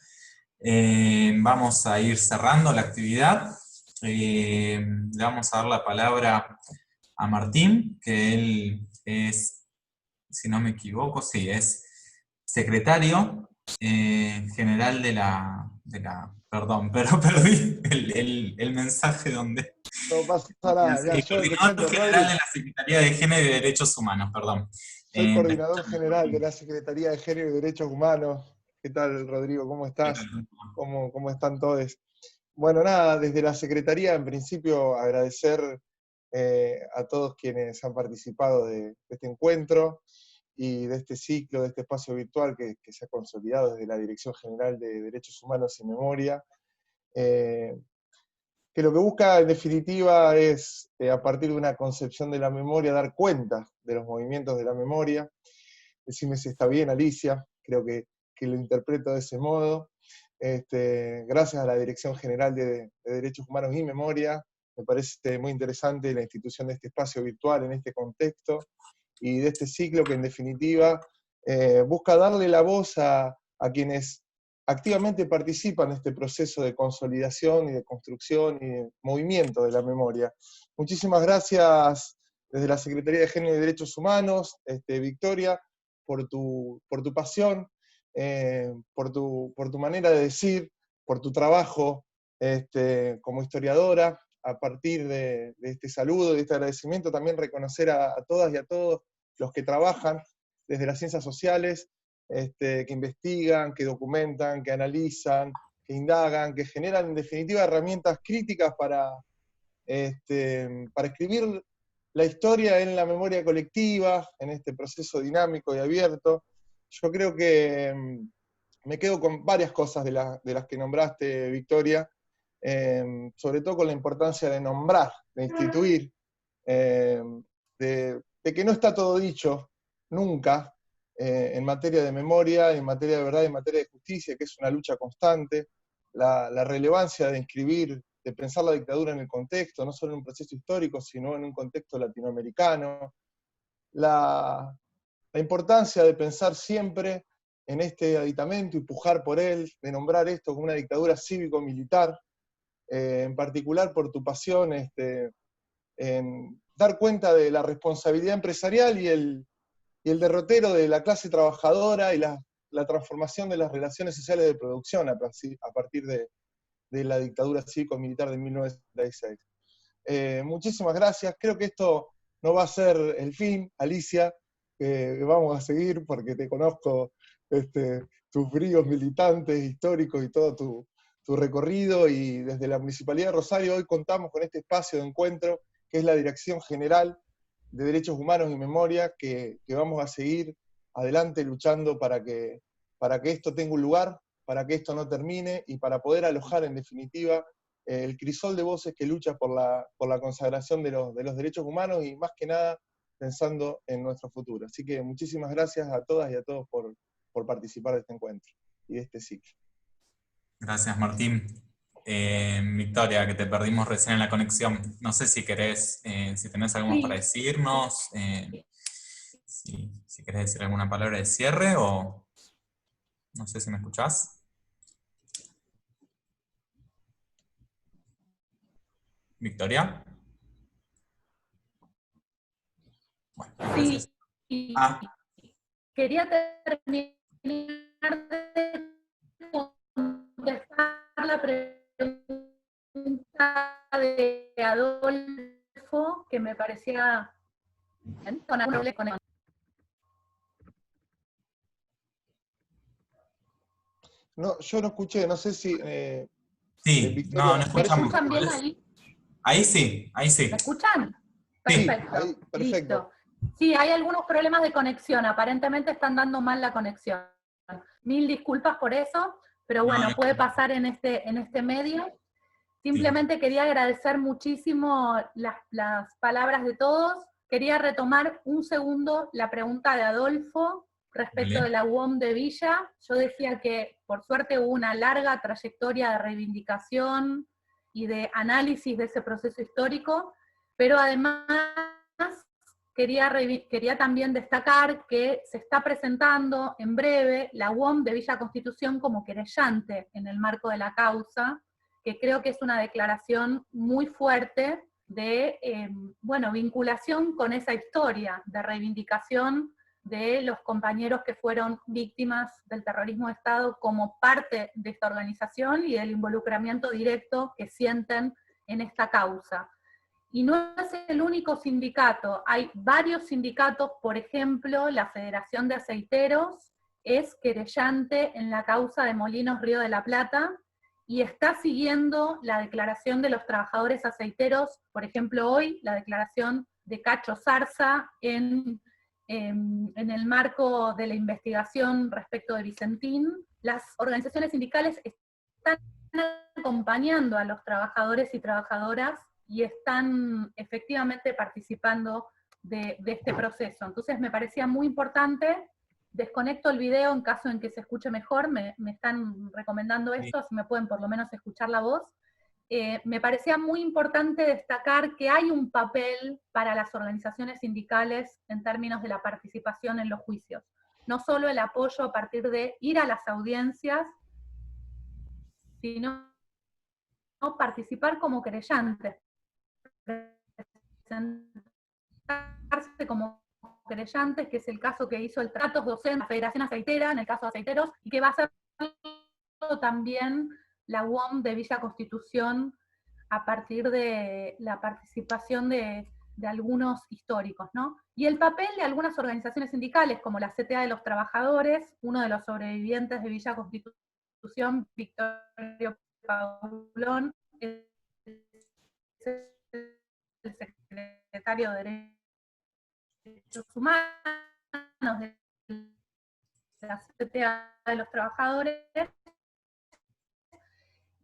vamos a ir cerrando la actividad. Le vamos a dar la palabra a Martín, que él es, si no me equivoco, sí, es secretario general de la perdón, pero perdí el mensaje donde... No pasa nada. Mirá, yo te Coordinador cuento, general Rodri, de la Secretaría de Género y Derechos Humanos, perdón. soy ¿Me coordinador escuchan? general de la Secretaría de Género y Derechos Humanos. ¿Qué tal, Rodrigo? ¿Cómo ¿Qué estás? tal? ¿Cómo están todos? Bueno, nada, desde la Secretaría, en principio, agradecer a todos quienes han participado de este encuentro y de este ciclo, de este espacio virtual que se ha consolidado desde la Dirección General de Derechos Humanos y Memoria, que lo que busca en definitiva es, a partir de una concepción de la memoria, dar cuenta de los movimientos de la memoria. Decime si está bien, Alicia, creo que lo interpreto de ese modo. Gracias a la Dirección General de Derechos Humanos y Memoria, me parece muy interesante la institución de este espacio virtual en este contexto, y de este ciclo que en definitiva busca darle la voz a quienes activamente participan en este proceso de consolidación y de construcción y de movimiento de la memoria. Muchísimas gracias desde la Secretaría de Género y Derechos Humanos, Victoria, por tu pasión, por tu manera de decir, por tu trabajo como historiadora. A partir de este saludo, de este agradecimiento, también reconocer a todas y a todos los que trabajan desde las ciencias sociales, que investigan, que documentan, que analizan, que indagan, que generan en definitiva herramientas críticas para escribir la historia en la memoria colectiva, en este proceso dinámico y abierto. Yo creo que me quedo con varias cosas de las que nombraste, Victoria, sobre todo con la importancia de nombrar, de instituir, de que no está todo dicho nunca en materia de memoria, en materia de verdad, en materia de justicia, que es una lucha constante, la relevancia de inscribir, de pensar la dictadura en el contexto, no solo en un proceso histórico, sino en un contexto latinoamericano, la importancia de pensar siempre en este aditamento y pujar por él, de nombrar esto como una dictadura cívico-militar, en particular por tu pasión en dar cuenta de la responsabilidad empresarial y el derrotero de la clase trabajadora y la transformación de las relaciones sociales de producción a partir de la dictadura cívico-militar de 1976. Muchísimas gracias. Creo que esto no va a ser el fin, Alicia, que vamos a seguir porque te conozco tus bríos militantes, históricos y todo tu recorrido, y desde la Municipalidad de Rosario hoy contamos con este espacio de encuentro que es la Dirección General de Derechos Humanos y Memoria, que vamos a seguir adelante luchando para que esto tenga un lugar, para que esto no termine y para poder alojar en definitiva el crisol de voces que lucha por la consagración de los derechos humanos y más que nada pensando en nuestro futuro. Así que muchísimas gracias a todas y a todos por participar de este encuentro y de este ciclo. Gracias, Martín. Victoria, que te perdimos recién en la conexión. No sé si querés, si tenés algo más para decirnos, si querés decir alguna palabra de cierre o no sé si me escuchás. Victoria. Bueno, gracias. Sí. Quería terminar de contestar la pregunta de Adolfo, que me parecía con alguna conexión. No, yo no escuché, no sé si... sí, Victoria, no escuchamos. ¿Me escuchan bien ahí? Ahí sí, ahí sí. ¿Me escuchan? Sí. Perfecto. Ahí, perfecto. Listo. Sí, hay algunos problemas de conexión, aparentemente están dando mal la conexión. Mil disculpas por eso, pero bueno, No, puede pasar en este medio. Simplemente quería agradecer muchísimo las palabras de todos. Quería retomar un segundo la pregunta de Adolfo respecto de la UOM de Villa. Yo decía que por suerte hubo una larga trayectoria de reivindicación y de análisis de ese proceso histórico, pero además quería también destacar que se está presentando en breve la UOM de Villa Constitución como querellante en el marco de la causa, que creo que es una declaración muy fuerte de vinculación con esa historia de reivindicación de los compañeros que fueron víctimas del terrorismo de Estado como parte de esta organización y del involucramiento directo que sienten en esta causa. Y no es el único sindicato, hay varios sindicatos, por ejemplo, la Federación de Aceiteros es querellante en la causa de Molinos Río de la Plata, y está siguiendo la declaración de los trabajadores aceiteros, por ejemplo hoy, la declaración de Cacho Zarza en el marco de la investigación respecto de Vicentín. Las organizaciones sindicales están acompañando a los trabajadores y trabajadoras y están efectivamente participando de este proceso. Entonces me parecía muy importante. Desconecto el video en caso en que se escuche mejor, me están recomendando esto, si me pueden por lo menos escuchar la voz. Me parecía muy importante destacar que hay un papel para las organizaciones sindicales en términos de la participación en los juicios. No solo el apoyo a partir de ir a las audiencias, sino participar como querellantes, presentarse como querellantes, que es el caso que hizo el Tratos Docente, la Federación Aceitera, en el caso de aceiteros, y que va a ser también la UOM de Villa Constitución a partir de la participación de algunos históricos, ¿no? Y el papel de algunas organizaciones sindicales, como la CTA de los Trabajadores, uno de los sobrevivientes de Villa Constitución, Victorio Paulón, es el secretario de Derechos Humanos de la CTA de los Trabajadores,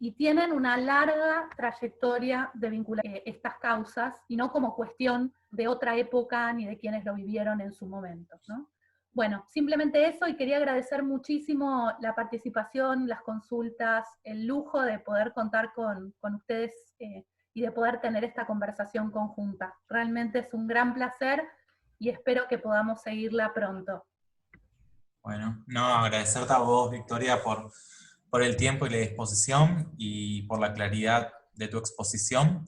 y tienen una larga trayectoria de vincular estas causas, y no como cuestión de otra época ni de quienes lo vivieron en su momento, ¿no? Bueno, simplemente eso, y quería agradecer muchísimo la participación, las consultas, el lujo de poder contar con ustedes y de poder tener esta conversación conjunta. Realmente es un gran placer y espero que podamos seguirla pronto. Bueno, no, agradecerte a vos, Victoria, por el tiempo y la disposición y por la claridad de tu exposición.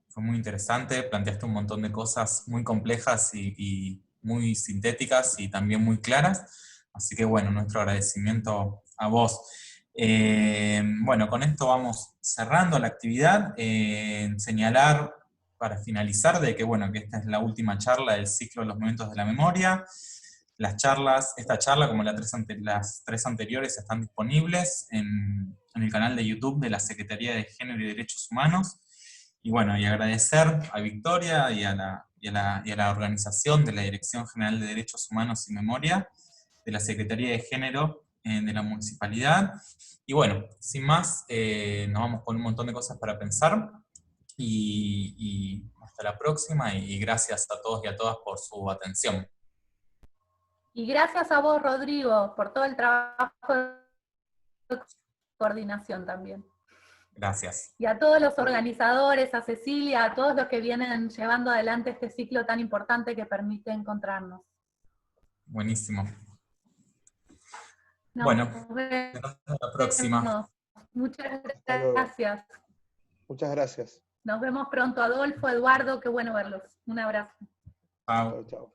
Fue muy interesante, planteaste un montón de cosas muy complejas y muy sintéticas y también muy claras, así que bueno, nuestro agradecimiento a vos. Bueno, con esto vamos cerrando la actividad, señalar para finalizar de que, bueno, que esta es la última charla del ciclo de los momentos de la memoria. Esta charla, como las tres anteriores, están disponibles en el canal de YouTube de la Secretaría de Género y Derechos Humanos. Y bueno, y agradecer a Victoria y a la organización de la Dirección General de Derechos Humanos y Memoria, de la Secretaría de Género de la Municipalidad. Y bueno, sin más, nos vamos con un montón de cosas para pensar. Y hasta la próxima, y gracias a todos y a todas por su atención. Y gracias a vos, Rodrigo, por todo el trabajo de coordinación también. Gracias. Y a todos los organizadores, a Cecilia, a todos los que vienen llevando adelante este ciclo tan importante que permite encontrarnos. Buenísimo. Nos hasta la próxima. Muchas gracias. Muchas gracias. Nos vemos pronto, Adolfo, Eduardo, qué bueno verlos. Un abrazo. Chao. Chao.